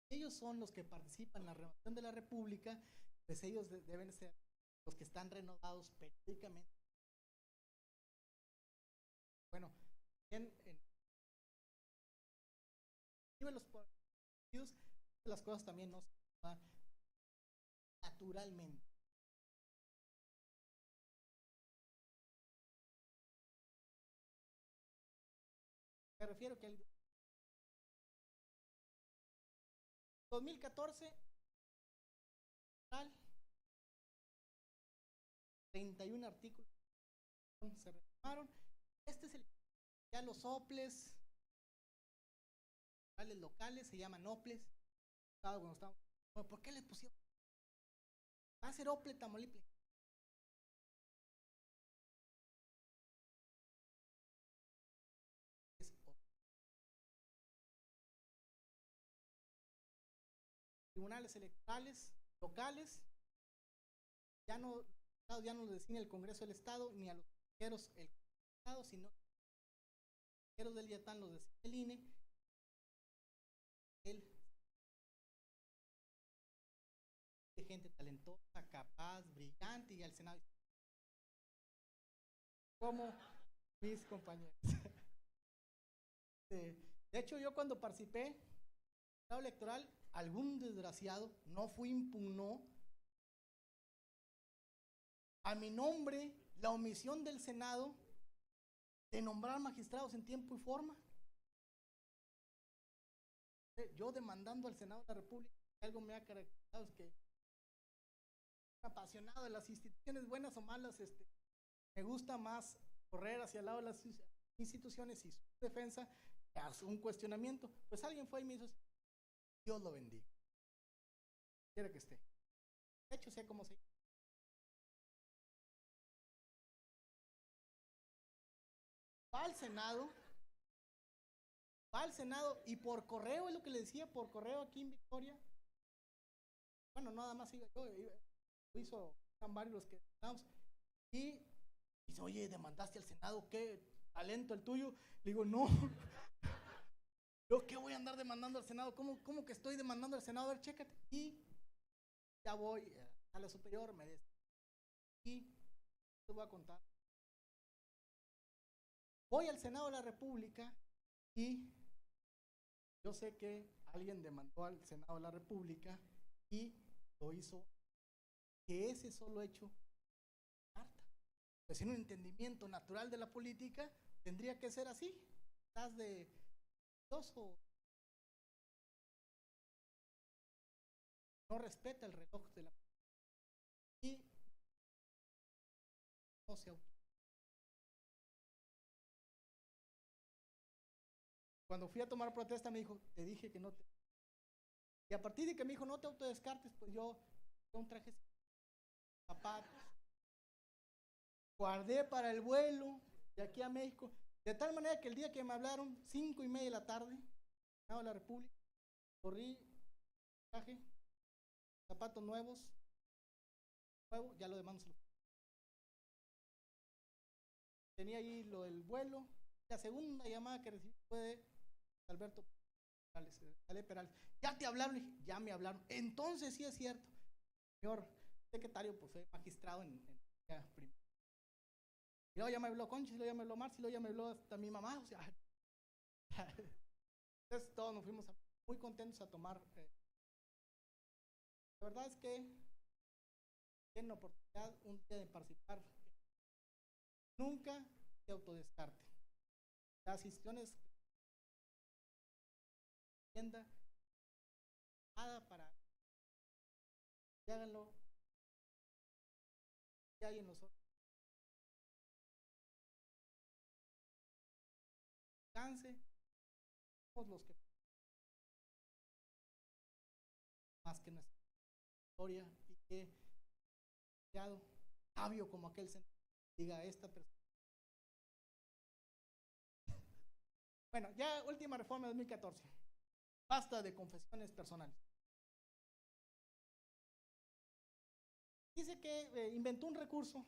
ellos son los que participan en la renovación de la República, pues ellos deben ser los que están renovados periódicamente. Bueno, en los partidos las cosas también no se dan naturalmente. Me refiero que el 2014 31 artículos se reformaron. Este es el ya los OPLES locales se llaman OPLES. Cuando estamos, ¿por qué le pusieron? Va a ser OPLE Tamaulipas. Tribunales electorales locales ya no lo designa el Congreso del Estado ni a los consejeros el Estado, sino los consejeros del IATAN los designa el INE. De gente talentosa, capaz, brillante y al Senado como mis compañeros. De hecho, yo cuando participé en el Estado electoral, algún desgraciado no fue impugnó a mi nombre la omisión del Senado de nombrar magistrados en tiempo y forma. Yo demandando al Senado de la República, algo me ha caracterizado es que apasionado de las instituciones buenas o malas, me gusta más correr hacia el lado de las instituciones y su defensa que hacer un cuestionamiento. Pues alguien fue y me hizo, Dios lo bendiga, quiera que esté. De hecho, sé cómo se va al Senado y por correo, es lo que le decía, por correo aquí en Victoria. Bueno, nada más iba yo, lo hizo varios los que estamos. Y dice, oye, demandaste al Senado, qué talento el tuyo. Le digo, no, yo qué voy a andar demandando al Senado, ¿cómo que estoy demandando al Senado? A ver, chécate. Y ya voy a la superior, me dice, y te voy a contar. Voy al Senado de la República y yo sé que alguien demandó al Senado de la República y lo hizo, que ese solo hecho pues en un entendimiento natural de la política tendría que ser así. Estás de oso, no respeta el reloj de la y no se auto. Cuando fui a tomar protesta me dijo, te dije que no te... Y a partir de que me dijo, no te autodescartes, pues yo un traje zapatos, guardé para el vuelo de aquí a México, de tal manera que el día que me hablaron, 5:30 de la tarde, de la República, corrí, traje, zapatos nuevos, ya lo demás. Tenía ahí lo del vuelo. La segunda llamada que recibí fue de Alberto. Perales, ya te hablaron, le dije, ya me hablaron. Entonces sí es cierto. Señor secretario, pues fue magistrado en primero. Y luego ya me habló Conchis, luego ya me habló Marci, luego ya me habló hasta mi mamá, o sea, entonces todos nos fuimos muy contentos a tomar. La verdad es que tienen la oportunidad un día de participar. Nunca se autodescarte. Las instituciones tienda nada para que háganlo que hay en nosotros. Alcance, somos los que más que nuestra historia y que sabio como aquel diga esta persona. Bueno, ya última reforma de 2014. Basta de confesiones personales. Dice que inventó un recurso,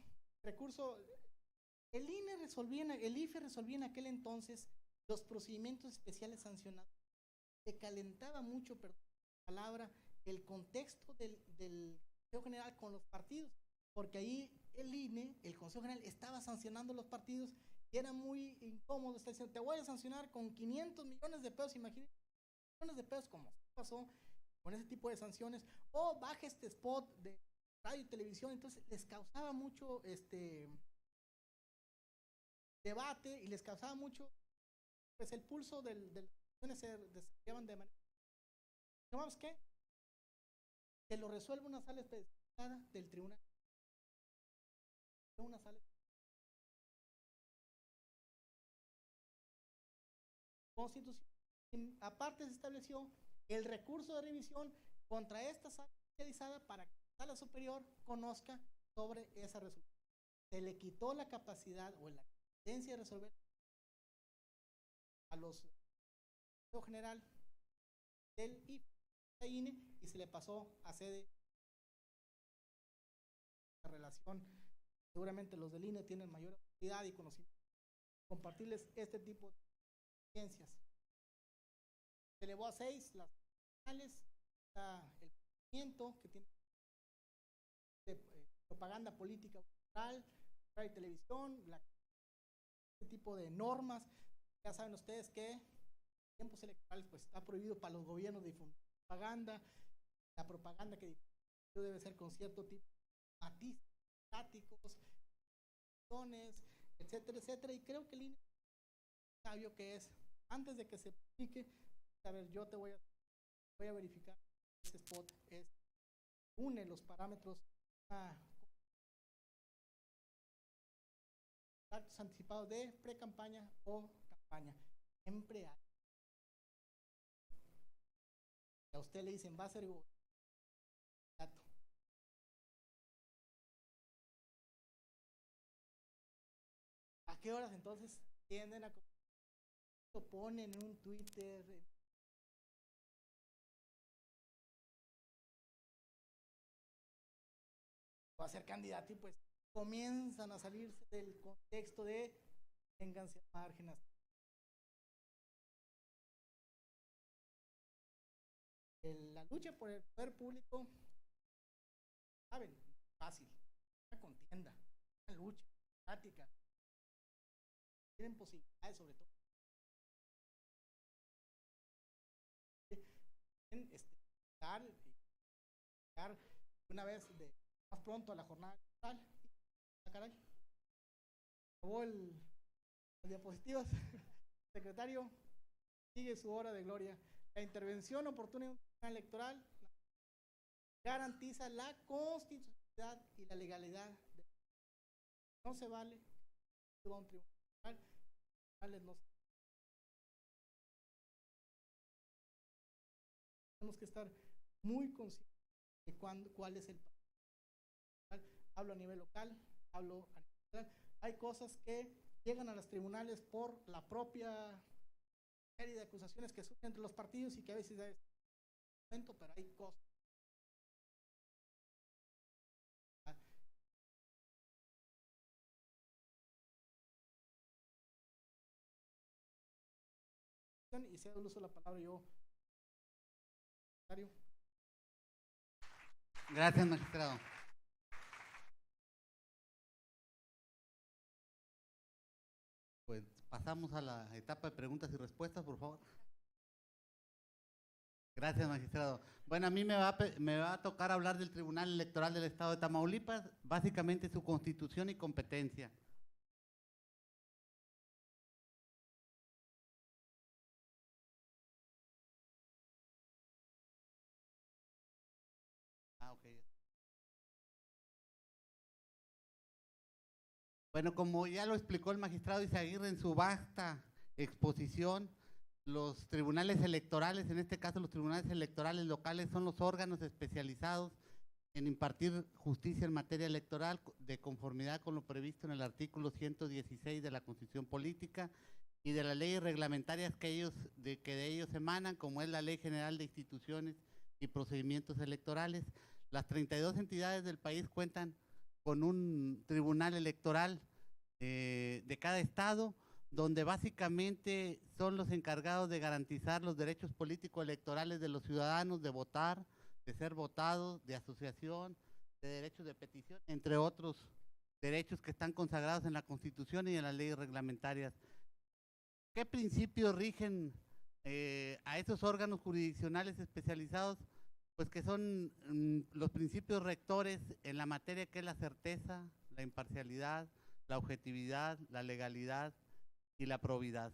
el IFE resolvía en aquel entonces los procedimientos especiales sancionados. Se calentaba mucho, perdón la palabra, el contexto del Consejo General con los partidos, porque ahí el INE, el Consejo General, estaba sancionando los partidos y era muy incómodo. Está diciendo, te voy a sancionar con 500 millones de pesos, imagínate, millones de pesos, como pasó con ese tipo de sanciones, o baja este spot de radio y televisión. Entonces les causaba mucho debate y les causaba mucho, pues el pulso de las acciones se desarrollaban de manera. ¿No vamos qué? Que lo resuelve una sala especializada del tribunal. Una sala constitucional. Aparte se estableció el recurso de revisión contra esta sala especializada para que la sala superior conozca sobre esa resolución. Se le quitó la capacidad o la competencia de resolver a los general del INE y se le pasó a sede. La relación, seguramente los del INE tienen mayor habilidad y conocimiento, compartirles este tipo de experiencias. Se elevó a 6 las finales, el procedimiento que tiene propaganda política cultural, radio y televisión, este tipo de normas. Ya saben ustedes que en tiempos electorales pues está prohibido para los gobiernos difundir propaganda. La propaganda que debe ser con cierto tipo de matices, estáticos, etcétera, etcétera. Y creo que el INE sabio que es, antes de que se publique, a ver, yo te voy a verificar este spot une los parámetros actos anticipados de pre-campaña o campaña. Siempre hay. A usted le dicen, va a ser dato. ¿A qué horas entonces tienden a lo ponen en un Twitter? Va a ser candidato y pues comienzan a salirse del contexto de ténganse márgenes. La lucha por el poder público, saben, fácil, una contienda, una lucha, práctica, tienen posibilidades sobre todo. Una vez más pronto a la jornada electoral. Caray, acabó las diapositivas. Secretario, sigue su hora de gloria. La intervención oportuna en un tribunal electoral garantiza la constitucionalidad y la legalidad. No se vale que un tribunal electoral no se. Tenemos que estar muy conscientes de cuál es el papel. Hablo a nivel local, hablo a nivel federal. Hay cosas que llegan a los tribunales por la propia serie de acusaciones que surgen entre los partidos y que a veces es momento, pero hay cosas. Y sea el uso de la palabra, yo Mario. Gracias, magistrado. Pues pasamos a la etapa de preguntas y respuestas, por favor. Gracias, magistrado. Bueno, a mí me va a tocar hablar del Tribunal Electoral del Estado de Tamaulipas, básicamente su constitución y competencia. Ok. Bueno, como ya lo explicó el magistrado Izaguirre en su vasta exposición, los tribunales electorales, en este caso los tribunales electorales locales, son los órganos especializados en impartir justicia en materia electoral de conformidad con lo previsto en el artículo 116 de la Constitución Política y de las leyes reglamentarias que de ellos emanan, como es la Ley General de Instituciones y Procedimientos Electorales. Las 32 entidades del país cuentan con un tribunal electoral de cada estado, donde básicamente son los encargados de garantizar los derechos políticos electorales de los ciudadanos, de votar, de ser votados, de asociación, de derechos de petición, entre otros derechos que están consagrados en la Constitución y en las leyes reglamentarias. ¿Qué principios rigen a esos órganos jurisdiccionales especializados? Pues que son los principios rectores en la materia que es la certeza, la imparcialidad, la objetividad, la legalidad y la probidad.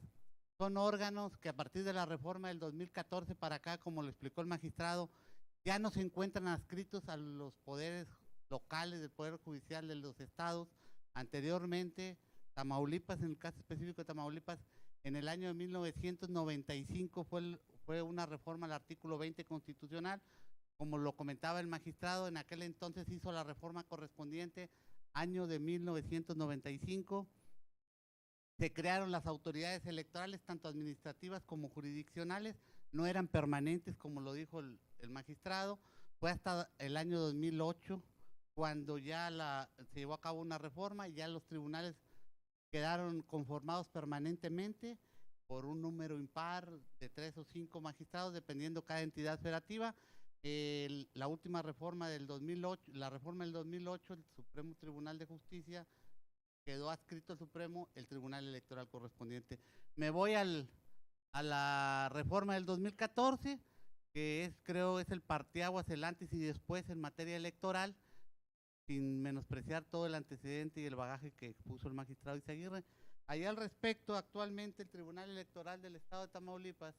Son órganos que a partir de la reforma del 2014 para acá, como lo explicó el magistrado, ya no se encuentran adscritos a los poderes locales del Poder Judicial de los estados. Anteriormente, Tamaulipas, en el caso específico de Tamaulipas, en el año de 1995 fue una reforma al artículo 20 constitucional. Como lo comentaba el magistrado, en aquel entonces hizo la reforma correspondiente año de 1995. Se crearon las autoridades electorales, tanto administrativas como jurisdiccionales, no eran permanentes, como lo dijo el magistrado. Fue hasta el año 2008 cuando ya se llevó a cabo una reforma y ya los tribunales quedaron conformados permanentemente por un número impar de 3 o 5 magistrados, dependiendo cada entidad federativa. La última reforma del 2008, la reforma del 2008, el Supremo Tribunal de Justicia quedó adscrito al Supremo el Tribunal Electoral correspondiente. Me voy a la reforma del 2014, que creo es el parteaguas, el antes y después en materia electoral, sin menospreciar todo el antecedente y el bagaje que expuso el magistrado Izaguirre. Allá al respecto, actualmente el Tribunal Electoral del Estado de Tamaulipas,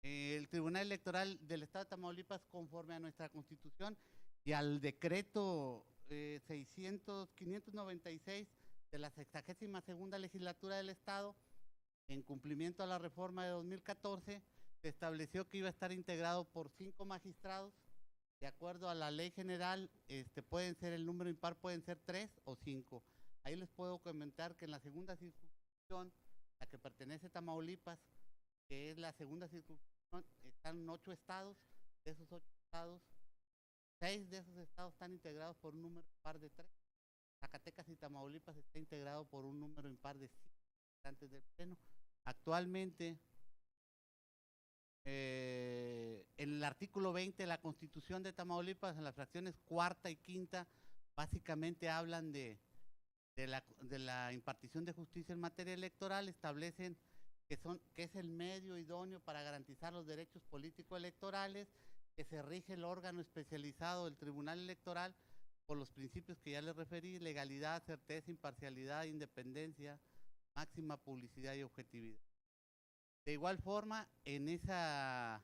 el Tribunal Electoral del Estado de Tamaulipas, conforme a nuestra Constitución y al decreto 596 de la 62ª legislatura del Estado, en cumplimiento a la reforma de 2014, se estableció que iba a estar integrado por 5 magistrados. De acuerdo a la ley general, pueden ser el número impar, pueden ser 3 o 5. Ahí les puedo comentar que en la segunda circunscripción, la que pertenece a Tamaulipas, que es la segunda circunscripción, están 8 estados. De esos 8 estados, 6 de esos estados están integrados por un número impar de 3. Zacatecas y Tamaulipas está integrado por un número impar de 5 integrantes del pleno. Actualmente, en el artículo 20 de la Constitución de Tamaulipas, en las fracciones cuarta y quinta, básicamente hablan de la impartición de justicia en materia electoral, establecen que es el medio idóneo para garantizar los derechos políticos electorales, que se rige el órgano especializado del Tribunal Electoral por los principios que ya les referí: legalidad, certeza, imparcialidad, independencia, máxima publicidad y objetividad. De igual forma, en esa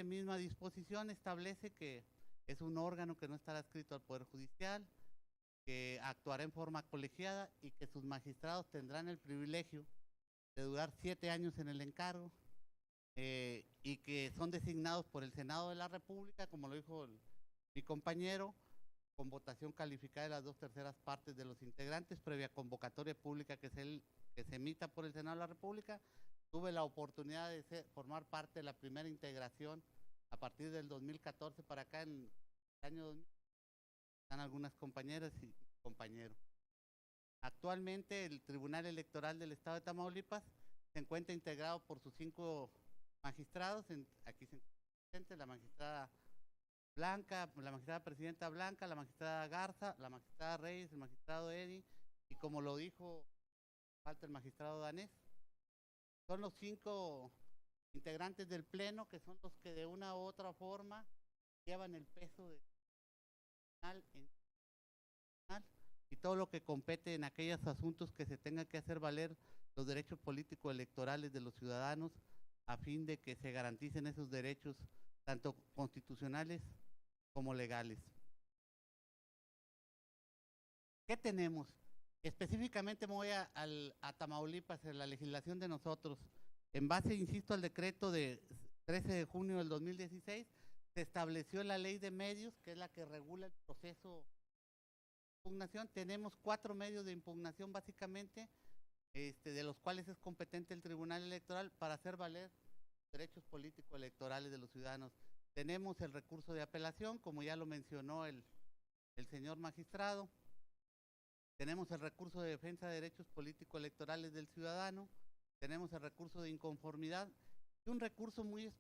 misma disposición establece que es un órgano que no estará adscrito al Poder Judicial, que actuará en forma colegiada y que sus magistrados tendrán el privilegio de durar 7 años en el encargo, y que son designados por el Senado de la República, como lo dijo mi compañero, con votación calificada de las 2/3 partes de los integrantes, previa convocatoria pública que se emita por el Senado de la República. Tuve la oportunidad de formar parte de la primera integración a partir del 2014 para acá, en el año 2000. Están algunas compañeras y compañeros. Actualmente el Tribunal Electoral del Estado de Tamaulipas se encuentra integrado por sus 5 magistrados, aquí se encuentra la magistrada Blanca, la magistrada presidenta Blanca, la magistrada Garza, la magistrada Reyes, el magistrado Eddy, y como lo dijo, falta el magistrado Danés. Son los 5 integrantes del Pleno, que son los que de una u otra forma llevan el peso de y todo lo que compete en aquellos asuntos que se tenga que hacer valer los derechos políticos electorales de los ciudadanos a fin de que se garanticen esos derechos tanto constitucionales como legales. ¿Qué tenemos? Específicamente me voy a Tamaulipas, en la legislación de nosotros. En base, insisto, al decreto de 13 de junio del 2016, se estableció la ley de medios, que es la que regula el proceso de impugnación. Tenemos 4 medios de impugnación básicamente, de los cuales es competente el Tribunal Electoral para hacer valer derechos políticos electorales de los ciudadanos. Tenemos el recurso de apelación, como ya lo mencionó el señor magistrado. Tenemos el recurso de defensa de derechos políticos electorales del ciudadano. Tenemos el recurso de inconformidad y un recurso muy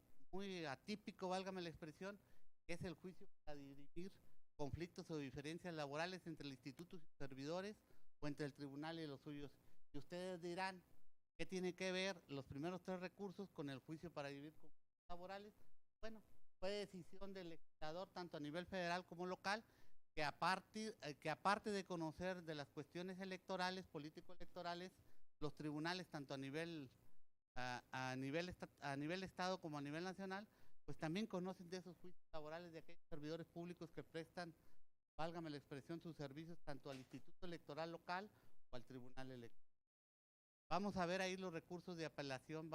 atípico, válgame la expresión, que es el juicio para dirimir conflictos o diferencias laborales entre el instituto y sus servidores o entre el tribunal y los suyos. Y ustedes dirán, ¿qué tiene que ver los primeros 3 recursos con el juicio para dirimir conflictos laborales? Bueno, fue decisión del legislador, tanto a nivel federal como local, que aparte de conocer de las cuestiones electorales, político-electorales, los tribunales, tanto a nivel Estado como a nivel nacional, pues también conocen de esos juicios laborales de aquellos servidores públicos que prestan, válgame la expresión, sus servicios tanto al Instituto Electoral local o al Tribunal Electoral. Vamos a ver ahí los recursos de apelación,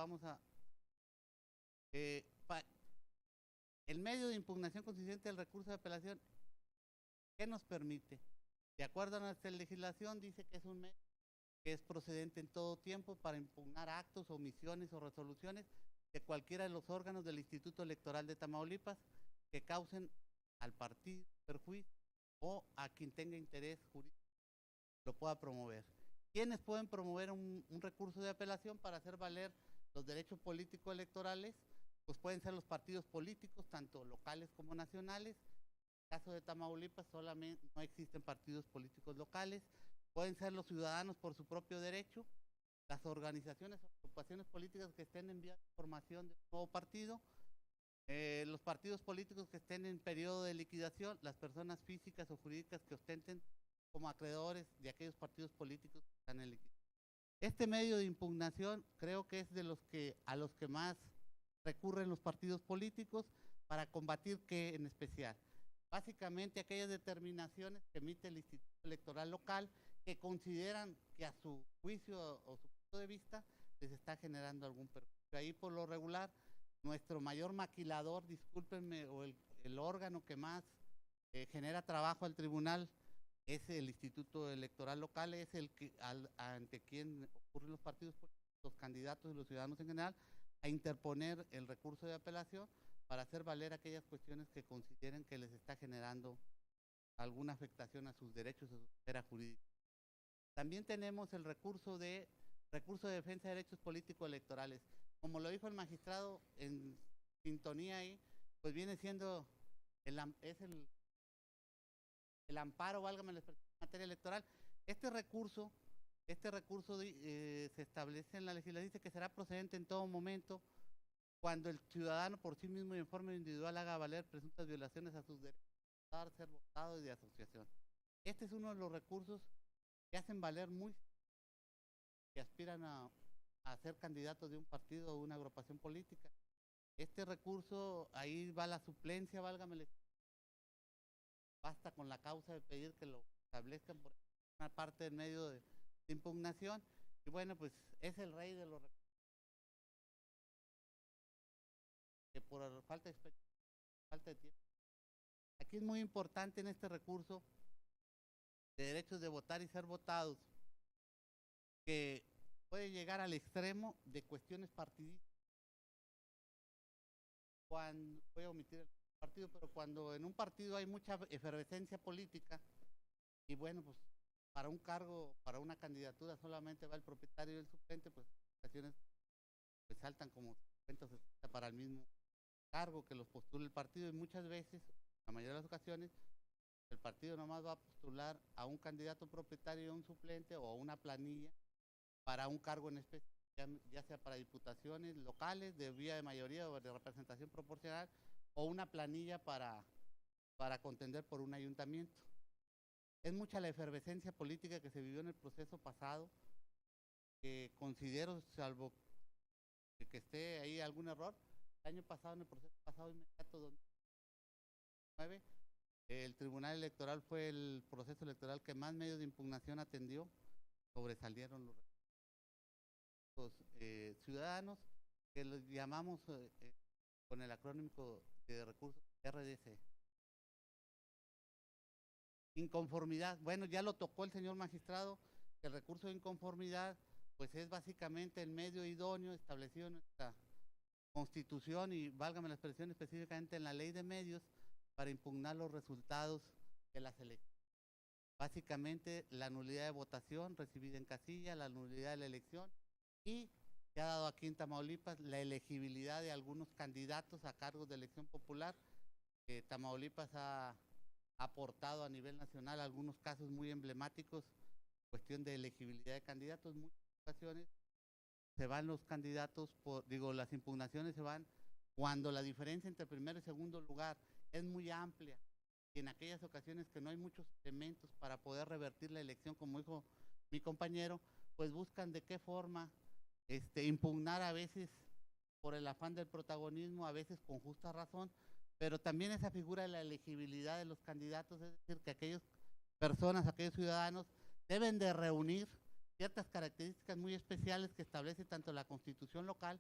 el medio de impugnación consistente del recurso de apelación, ¿qué nos permite? De acuerdo a nuestra legislación, dice que es un medio que es procedente en todo tiempo para impugnar actos, omisiones o resoluciones de cualquiera de los órganos del Instituto Electoral de Tamaulipas que causen al partido perjuicio o a quien tenga interés jurídico lo pueda promover. ¿Quiénes pueden promover un recurso de apelación para hacer valer los derechos políticos electorales? Pues pueden ser los partidos políticos, tanto locales como nacionales. En el caso de Tamaulipas solamente no existen partidos políticos locales. Pueden ser los ciudadanos por su propio derecho, las organizaciones o agrupaciones políticas que estén en vía de formación de un nuevo partido, los partidos políticos que estén en periodo de liquidación, las personas físicas o jurídicas que ostenten como acreedores de aquellos partidos políticos que están en liquidación. Este medio de impugnación creo que es a los que más recurren los partidos políticos para combatir ¿qué en especial? Básicamente aquellas determinaciones que emite el Instituto Electoral local que consideran que a su juicio o su punto de vista les está generando algún perjuicio. Ahí por lo regular, nuestro mayor maquilador, discúlpenme, o el órgano que más genera trabajo al tribunal es el Instituto Electoral local, es el que ante quien ocurren los partidos políticos, los candidatos y los ciudadanos en general, a interponer el recurso de apelación para hacer valer aquellas cuestiones que consideren que les está generando alguna afectación a sus derechos, a su esfera jurídica. También tenemos el recurso de defensa de derechos políticos electorales. Como lo dijo el magistrado en sintonía ahí, pues viene siendo el amparo, válgame la expresión, en materia electoral. Este recurso se establece en la legislación, dice que será procedente en todo momento cuando el ciudadano por sí mismo y en forma individual haga valer presuntas violaciones a sus derechos de ser votado y de asociación. Este es uno de los recursos que hacen valer que aspiran a ser candidatos de un partido o una agrupación política. Este recurso, ahí va la suplencia, válgame, basta con la causa de pedir que lo establezcan por una parte del medio de impugnación, y bueno, pues es el rey de los recursos, que por falta de experiencia, falta de tiempo. Aquí es muy importante en este recurso de derechos de votar y ser votados, que puede llegar al extremo de cuestiones partidistas. Voy a omitir el partido, pero cuando en un partido hay mucha efervescencia política, y bueno, pues para un cargo, para una candidatura solamente va el propietario y el suplente, pues ocasiones pues saltan como 50 para el mismo cargo que los postula el partido, y muchas veces, la mayoría de las ocasiones, el partido nomás va a postular a un candidato propietario y a un suplente o a una planilla para un cargo en específico, ya sea para diputaciones locales de vía de mayoría o de representación proporcional, o una planilla para contender por un ayuntamiento. Es mucha la efervescencia política que se vivió en el proceso pasado, que considero, salvo que esté ahí algún error, el año pasado, en el proceso pasado inmediato, 2009, el Tribunal Electoral fue el proceso electoral que más medios de impugnación atendió, sobresalieron los ciudadanos, que los llamamos con el acrónimo de recursos RDC. Inconformidad, bueno, ya lo tocó el señor magistrado, que el recurso de inconformidad pues es básicamente el medio idóneo establecido en nuestra Constitución y, válgame la expresión, específicamente en la Ley de Medios, para impugnar los resultados de las elecciones. Básicamente la nulidad de votación recibida en casilla, la nulidad de la elección, y se ha dado aquí en Tamaulipas la elegibilidad de algunos candidatos a cargos de elección popular. Tamaulipas ha aportado a nivel nacional algunos casos muy emblemáticos, cuestión de elegibilidad de candidatos. En muchas ocasiones se van los candidatos, las impugnaciones se van cuando la diferencia entre primero y segundo lugar es muy amplia, y en aquellas ocasiones que no hay muchos elementos para poder revertir la elección, como dijo mi compañero, pues buscan de qué forma impugnar, a veces por el afán del protagonismo, a veces con justa razón, pero también esa figura de la elegibilidad de los candidatos, es decir, que aquellas personas, aquellos ciudadanos deben de reunir ciertas características muy especiales que establece tanto la Constitución local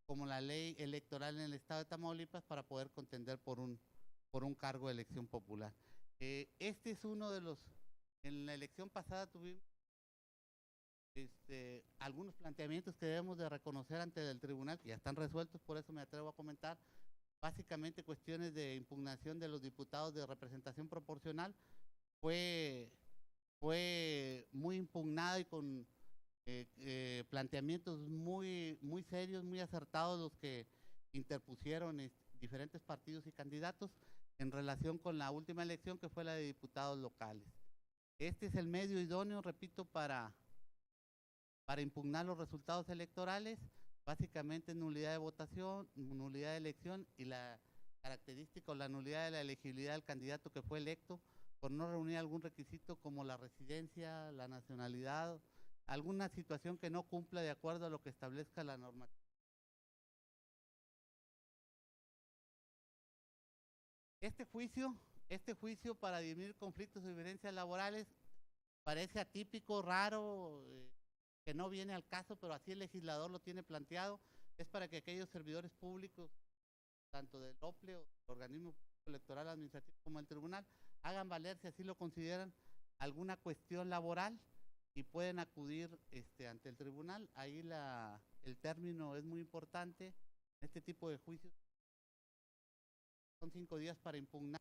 como la ley electoral en el estado de Tamaulipas para poder contender por un cargo de elección popular. Este es uno de los, en la elección pasada tuvimos algunos planteamientos que debemos de reconocer ante el tribunal, que ya están resueltos, por eso me atrevo a comentar. Básicamente cuestiones de impugnación de los diputados de representación proporcional, fue muy impugnada y con planteamientos muy serios, muy acertados los que interpusieron diferentes partidos y candidatos en relación con la última elección, que fue la de diputados locales. Este es el medio idóneo, repito, para impugnar los resultados electorales, básicamente nulidad de votación, nulidad de elección y la característica o la nulidad de la elegibilidad del candidato que fue electo por no reunir algún requisito como la residencia, la nacionalidad, alguna situación que no cumpla de acuerdo a lo que establezca la normativa. Este juicio para dirimir conflictos y violencias laborales parece atípico, raro, que no viene al caso, pero así el legislador lo tiene planteado. Es para que aquellos servidores públicos, tanto del OPLE o del organismo electoral administrativo como el tribunal, hagan valer, si así lo consideran, alguna cuestión laboral y pueden acudir ante el tribunal. Ahí el término es muy importante. Este tipo de juicios son 5 días para impugnar.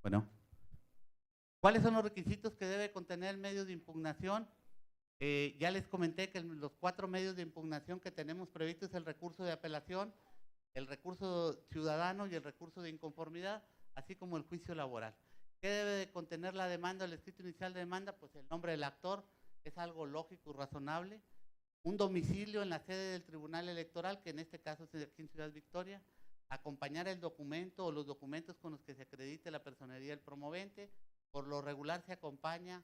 Bueno, ¿cuáles son los requisitos que debe contener el medio de impugnación? Ya les comenté que los 4 medios de impugnación que tenemos previstos es el recurso de apelación, el recurso ciudadano y el recurso de inconformidad, así como el juicio laboral. ¿Qué debe de contener la demanda, el escrito inicial de demanda? Pues el nombre del actor, es algo lógico y razonable. Un domicilio en la sede del Tribunal Electoral, que en este caso es aquí en Ciudad Victoria. Acompañar el documento o los documentos con los que se acredite la personería del promovente. Por lo regular se acompaña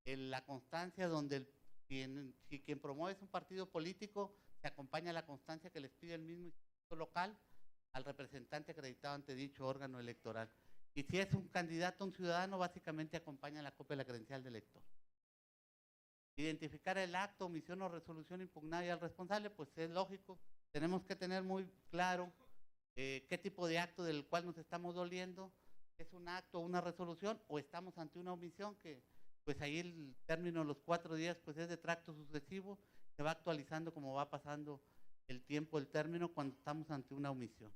la constancia donde si quien promueve es un partido político, se acompaña la constancia que les pide el mismo instituto local al representante acreditado ante dicho órgano electoral. Y si es un candidato, un ciudadano, básicamente acompaña la copia de la credencial del elector. Identificar el acto, omisión o resolución impugnada y al responsable, pues es lógico. Tenemos que tener muy claro qué tipo de acto del cual nos estamos doliendo. ¿Es un acto o una resolución o estamos ante una omisión que pues ahí el término de los 4 días pues es de tracto sucesivo, se va actualizando como va pasando el tiempo, el término cuando estamos ante una omisión.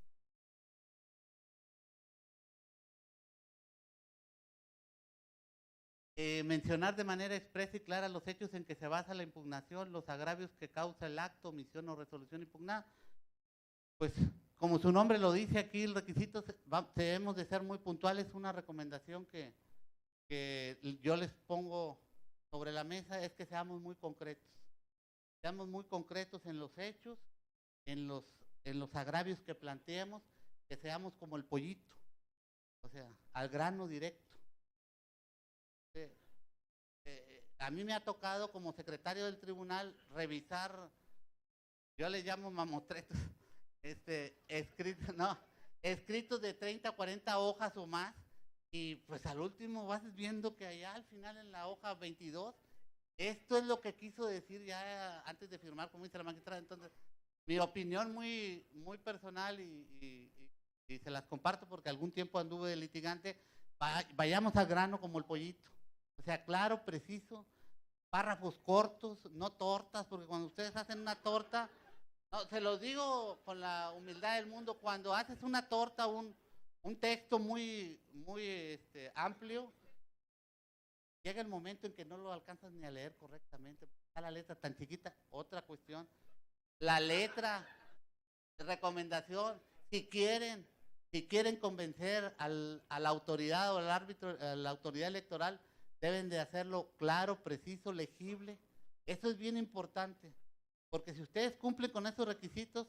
Mencionar de manera expresa y clara los hechos en que se basa la impugnación, los agravios que causa el acto, omisión o resolución impugnada. Pues como su nombre lo dice aquí, el requisito debemos de ser muy puntuales. Una recomendación que yo les pongo sobre la mesa es que seamos muy concretos. Seamos muy concretos en los hechos, en los agravios que planteemos, que seamos como el pollito, o sea, al grano directo. A mí me ha tocado como secretario del tribunal revisar, yo le llamo mamotretos, escritos de 30, 40 hojas o más, y pues al último vas viendo que allá al final en la hoja 22, esto es lo que quiso decir ya antes de firmar, como dice la magistrada. Entonces, mi opinión muy, muy personal y se las comparto porque algún tiempo anduve de litigante, vayamos al grano como el pollito. O sea, claro, preciso, párrafos cortos, no tortas, porque cuando ustedes hacen una torta, no, se los digo con la humildad del mundo, cuando haces una torta, un texto muy, muy amplio, llega el momento en que no lo alcanzas ni a leer correctamente, está la letra tan chiquita. Otra cuestión, la letra, recomendación, si quieren convencer a la autoridad o al árbitro, a la autoridad electoral, deben de hacerlo claro, preciso, legible. Eso es bien importante, porque si ustedes cumplen con esos requisitos,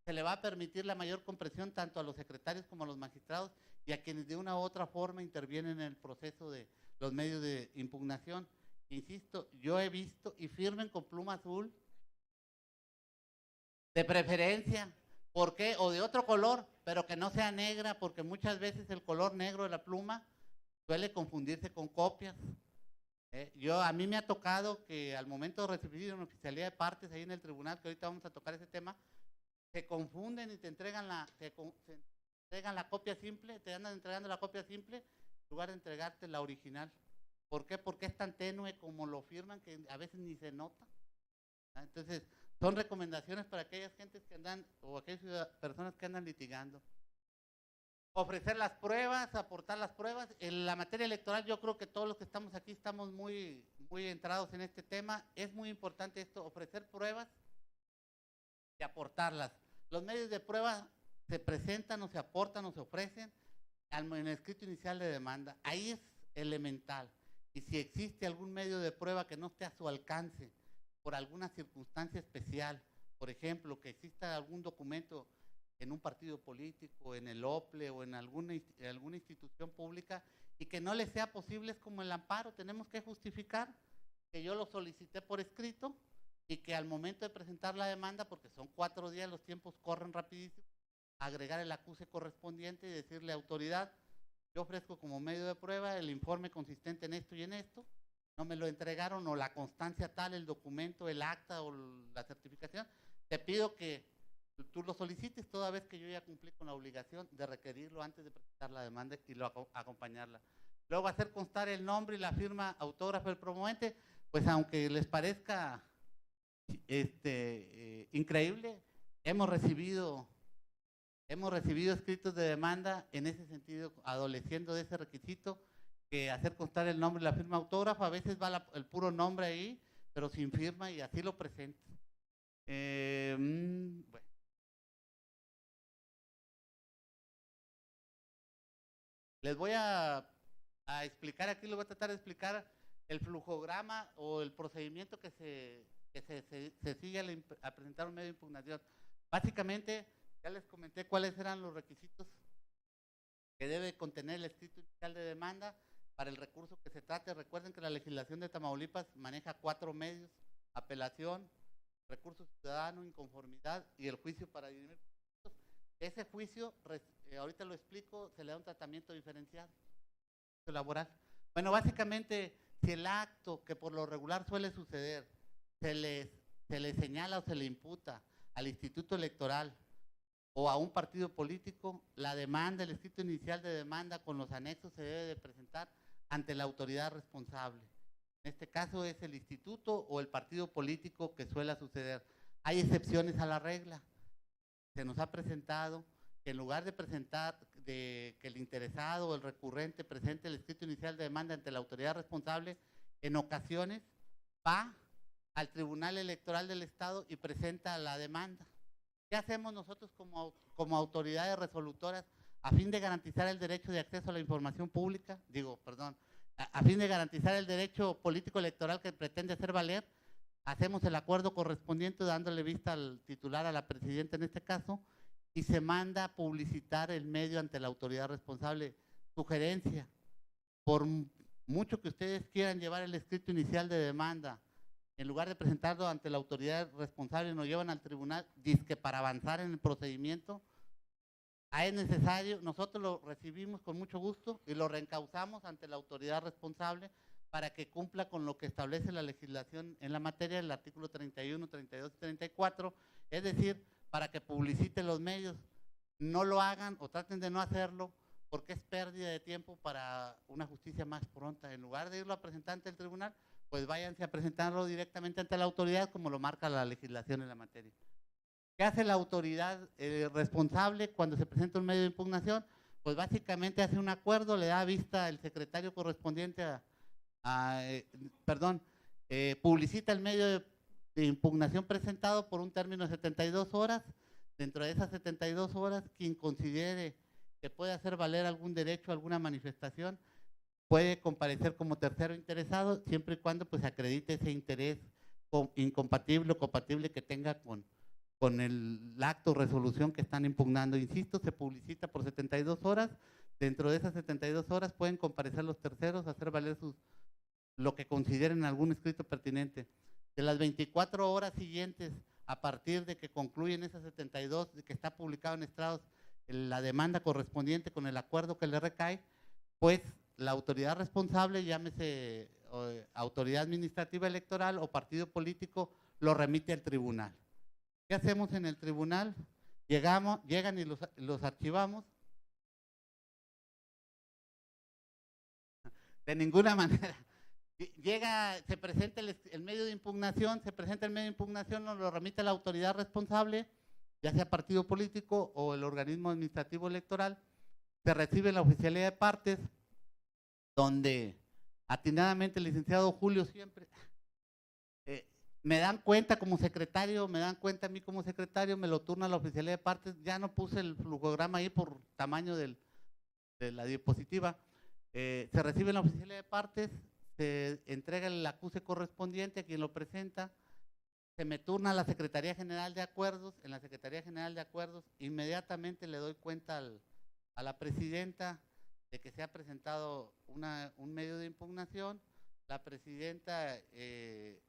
se le va a permitir la mayor comprensión tanto a los secretarios como a los magistrados y a quienes de una u otra forma intervienen en el proceso de los medios de impugnación. Insisto, yo he visto, y firmen con pluma azul, de preferencia, ¿por qué? O de otro color, pero que no sea negra, porque muchas veces el color negro de la pluma suele confundirse con copias. A mí me ha tocado que al momento de recibir una oficialía de partes ahí en el tribunal, que ahorita vamos a tocar ese tema, se confunden y te entregan la copia simple, te andan entregando la copia simple en lugar de entregarte la original. ¿Por qué? Porque es tan tenue como lo firman que a veces ni se nota. Entonces, son recomendaciones para aquellas gentes que andan, o aquellas personas que andan litigando. Ofrecer las pruebas, aportar las pruebas. En la materia electoral yo creo que todos los que estamos aquí estamos muy, muy entrados en este tema. Es muy importante esto, ofrecer pruebas y aportarlas. Los medios de prueba se presentan o se aportan o se ofrecen en el escrito inicial de demanda. Ahí es elemental. Y si existe algún medio de prueba que no esté a su alcance por alguna circunstancia especial, por ejemplo, que exista algún documento en un partido político, en el OPLE o en alguna institución pública y que no le sea posible, es como el amparo. Tenemos que justificar que yo lo solicité por escrito y que al momento de presentar la demanda, porque son 4 días, los tiempos corren rapidísimo, agregar el acuse correspondiente y decirle: autoridad, yo ofrezco como medio de prueba el informe consistente en esto y en esto, no me lo entregaron, o la constancia tal, el documento, el acta o la certificación, te pido que tú lo solicites, toda vez que yo ya cumplí con la obligación de requerirlo antes de presentar la demanda y acompañarla. Luego hacer constar el nombre y la firma autógrafa del promovente, pues aunque les parezca increíble, hemos recibido escritos de demanda en ese sentido, adoleciendo de ese requisito, que hacer constar el nombre y la firma autógrafa. A veces va el puro nombre ahí, pero sin firma y así lo presenta. Bueno. Les voy a explicar, aquí les voy a tratar de explicar el flujograma o el procedimiento que se sigue a presentar un medio de impugnación. Básicamente, ya les comenté cuáles eran los requisitos que debe contener el escrito inicial de demanda para el recurso que se trate. Recuerden que la legislación de Tamaulipas maneja 4 medios: apelación, recurso ciudadano, inconformidad y el juicio para dirimir. Ese juicio, ahorita lo explico, se le da un tratamiento diferenciado laboral. Bueno, básicamente, si el acto que por lo regular suele suceder se le señala o se le imputa al Instituto Electoral o a un partido político, la demanda, el escrito inicial de demanda con los anexos se debe de presentar ante la autoridad responsable. En este caso es el instituto o el partido político que suele suceder. Hay excepciones a la regla. Se nos ha presentado que en lugar de presentar, que el interesado o el recurrente presente el escrito inicial de demanda ante la autoridad responsable, en ocasiones va al Tribunal Electoral del Estado y presenta la demanda. ¿Qué hacemos nosotros como autoridades resolutoras a fin de garantizar el derecho de acceso a la información pública? A fin de garantizar el derecho político electoral que pretende hacer valer, hacemos el acuerdo correspondiente dándole vista al titular, a la presidenta en este caso, y se manda a publicitar el medio ante la autoridad responsable. Sugerencia: por mucho que ustedes quieran llevar el escrito inicial de demanda, en lugar de presentarlo ante la autoridad responsable, nos llevan al tribunal, dizque para avanzar en el procedimiento. Es necesario, nosotros lo recibimos con mucho gusto y lo reencauzamos ante la autoridad responsable para que cumpla con lo que establece la legislación en la materia, el artículo 31, 32 y 34, es decir, para que publiciten los medios. No lo hagan o traten de no hacerlo porque es pérdida de tiempo para una justicia más pronta. En lugar de irlo a presentar ante el tribunal, pues váyanse a presentarlo directamente ante la autoridad como lo marca la legislación en la materia. ¿Qué hace la autoridad responsable cuando se presenta un medio de impugnación? Pues básicamente hace un acuerdo, le da vista el secretario correspondiente publicita el medio de impugnación presentado por un término de 72 horas. Dentro de esas 72 horas, quien considere que puede hacer valer algún derecho, alguna manifestación, puede comparecer como tercero interesado, siempre y cuando pues acredite ese interés incompatible o compatible que tenga con el acto o resolución que están impugnando. Insisto, se publicita por 72 horas. Dentro de esas 72 horas pueden comparecer los terceros a hacer valer lo que consideren algún escrito pertinente. De las 24 horas siguientes, a partir de que concluyen esas 72, de que está publicado en estrados la demanda correspondiente con el acuerdo que le recae, pues la autoridad responsable, llámese autoridad administrativa electoral o partido político, lo remite al tribunal. ¿Qué hacemos en el tribunal? Llegan y los archivamos. De ninguna manera. Se presenta el medio de impugnación, nos lo remite a la autoridad responsable, ya sea partido político o el organismo administrativo electoral. Se recibe la oficialía de partes, donde atinadamente el licenciado Julio siempre me dan cuenta como secretario, me lo turna la oficialía de partes. Ya no puse el flujograma ahí por tamaño de la diapositiva. Se recibe la oficialía de partes, se entrega el acuse correspondiente a quien lo presenta, se me turna a la Secretaría General de Acuerdos. En la Secretaría General de Acuerdos inmediatamente le doy cuenta a la presidenta de que se ha presentado un medio de impugnación. La presidenta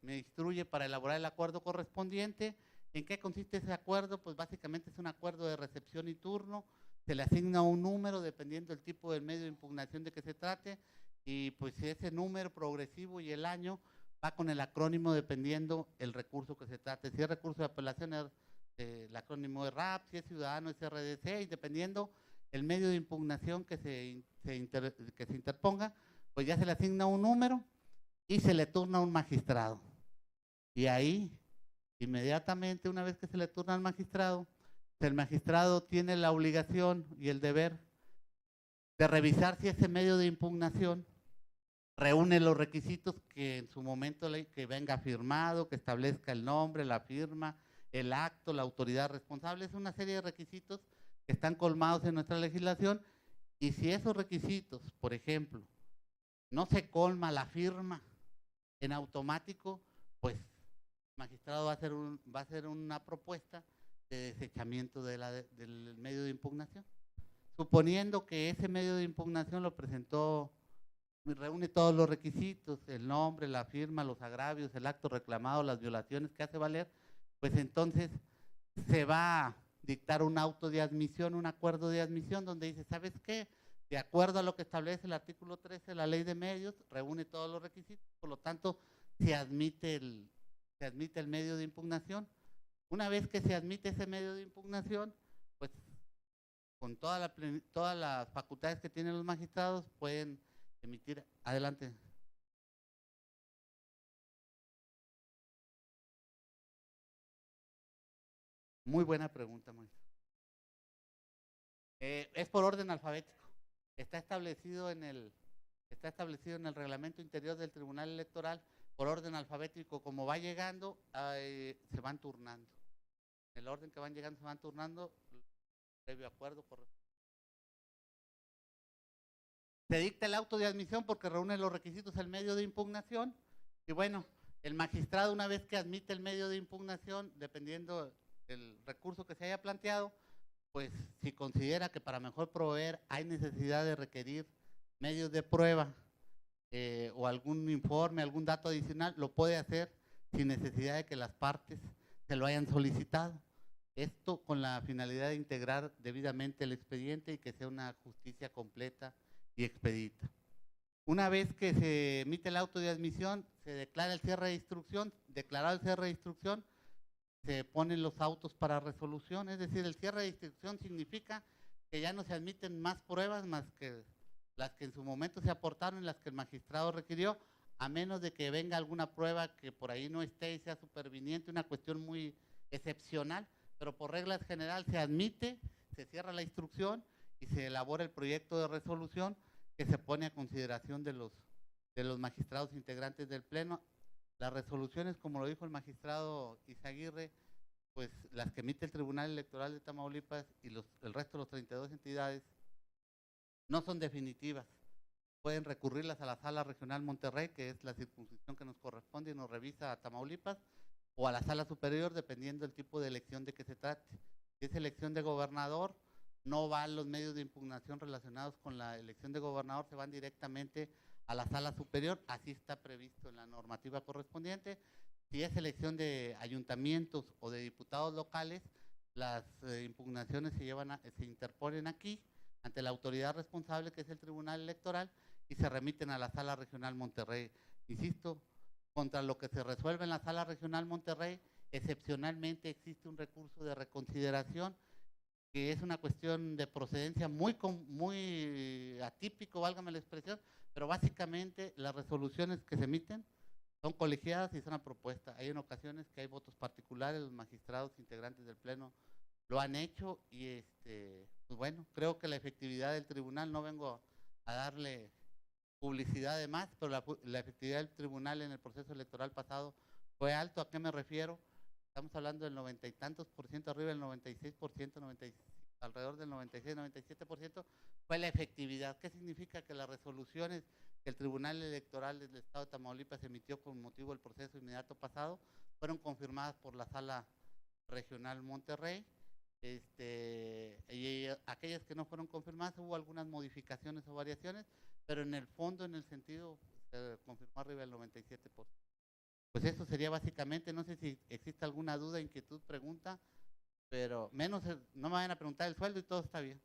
me instruye para elaborar el acuerdo correspondiente. ¿En qué consiste ese acuerdo? Pues básicamente es un acuerdo de recepción y turno. Se le asigna un número dependiendo del tipo del medio de impugnación de que se trate, y pues ese número progresivo y el año va con el acrónimo dependiendo el recurso que se trate. Si es recurso de apelación, el acrónimo es RAP; si es ciudadano, es RDC, y dependiendo el medio de impugnación que se interponga, pues ya se le asigna un número y se le turna a un magistrado. Y ahí, inmediatamente, una vez que se le turna al magistrado, el magistrado tiene la obligación y el deber de revisar si ese medio de impugnación reúne los requisitos que en su momento que venga firmado, que establezca el nombre, la firma, el acto, la autoridad responsable. Es una serie de requisitos que están colmados en nuestra legislación, y si esos requisitos, por ejemplo, no se colma la firma en automático, pues el magistrado va a hacer una propuesta de desechamiento del medio de impugnación. Suponiendo que ese medio de impugnación lo presentó, reúne todos los requisitos, el nombre, la firma, los agravios, el acto reclamado, las violaciones que hace valer, pues entonces se va a dictar un auto de admisión, un acuerdo de admisión, donde dice, ¿sabes qué? De acuerdo a lo que establece el artículo 13 de la Ley de Medios, reúne todos los requisitos, por lo tanto, se admite el medio de impugnación. Una vez que se admite ese medio de impugnación, pues con todas las facultades que tienen los magistrados, pueden emitir. Adelante. Muy buena pregunta, maestro. Es por orden alfabético. Está establecido en el reglamento interior del Tribunal Electoral por orden alfabético. Como va llegando, se van turnando. En el orden que van llegando se van turnando, previo acuerdo correcto. Se dicta el auto de admisión porque reúne los requisitos del medio de impugnación, y bueno, el magistrado, una vez que admite el medio de impugnación, dependiendo del recurso que se haya planteado, pues si considera que para mejor proveer hay necesidad de requerir medios de prueba o algún informe, algún dato adicional, lo puede hacer sin necesidad de que las partes se lo hayan solicitado. Esto con la finalidad de integrar debidamente el expediente y que sea una justicia completa y expedita. Una vez que se emite el auto de admisión, se declara el cierre de instrucción. Declarado el cierre de instrucción, se ponen los autos para resolución. Es decir, el cierre de instrucción significa que ya no se admiten más pruebas más que las que en su momento se aportaron y las que el magistrado requirió, a menos de que venga alguna prueba que por ahí no esté y sea superviniente, una cuestión muy excepcional, pero por reglas general se admite, se cierra la instrucción y se elabora el proyecto de resolución que se pone a consideración de los magistrados integrantes del Pleno. Las resoluciones, como lo dijo el magistrado Izaguirre, pues las que emite el Tribunal Electoral de Tamaulipas y el resto de los 32 entidades, no son definitivas. Pueden recurrirlas a la Sala Regional Monterrey, que es la circunscripción que nos corresponde y nos revisa a Tamaulipas, o a la Sala Superior, dependiendo del tipo de elección de que se trate. Si es elección de gobernador, no van los medios de impugnación relacionados con la elección de gobernador, se van directamente a la Sala Superior, así está previsto en la normativa correspondiente. Si es elección de ayuntamientos o de diputados locales, las impugnaciones se interponen aquí ante la autoridad responsable, que es el Tribunal Electoral, y se remiten a la Sala Regional Monterrey. Insisto, contra lo que se resuelve en la Sala Regional Monterrey, excepcionalmente existe un recurso de reconsideración, que es una cuestión de procedencia muy atípico, válgame la expresión, pero básicamente las resoluciones que se emiten son colegiadas y son a propuesta. Hay en ocasiones que hay votos particulares, los magistrados integrantes del Pleno lo han hecho, y pues bueno, creo que la efectividad del tribunal, no vengo a darle publicidad de más, pero la efectividad del tribunal en el proceso electoral pasado fue alto. ¿A qué me refiero? Estamos hablando del 90 y tantos por ciento, arriba del 96%, alrededor del 96, 97%, fue la efectividad. ¿Qué significa? Que las resoluciones que el Tribunal Electoral del Estado de Tamaulipas emitió con motivo del proceso inmediato pasado fueron confirmadas por la Sala Regional Monterrey. Y aquellas que no fueron confirmadas, hubo algunas modificaciones o variaciones, pero en el fondo, en el sentido, se confirmó arriba del 97%. Pues eso sería básicamente. No sé si existe alguna duda, inquietud, pregunta, pero menos, no me vayan a preguntar el sueldo y todo está bien.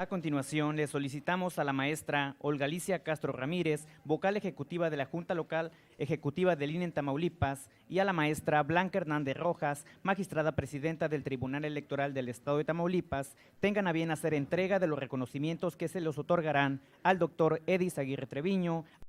A continuación, le solicitamos a la maestra Olga Alicia Castro Ramírez, vocal ejecutiva de la Junta Local Ejecutiva del INE en Tamaulipas, y a la maestra Blanca Hernández Rojas, magistrada presidenta del Tribunal Electoral del Estado de Tamaulipas, tengan a bien hacer entrega de los reconocimientos que se les otorgarán al doctor Edis Aguirre Treviño,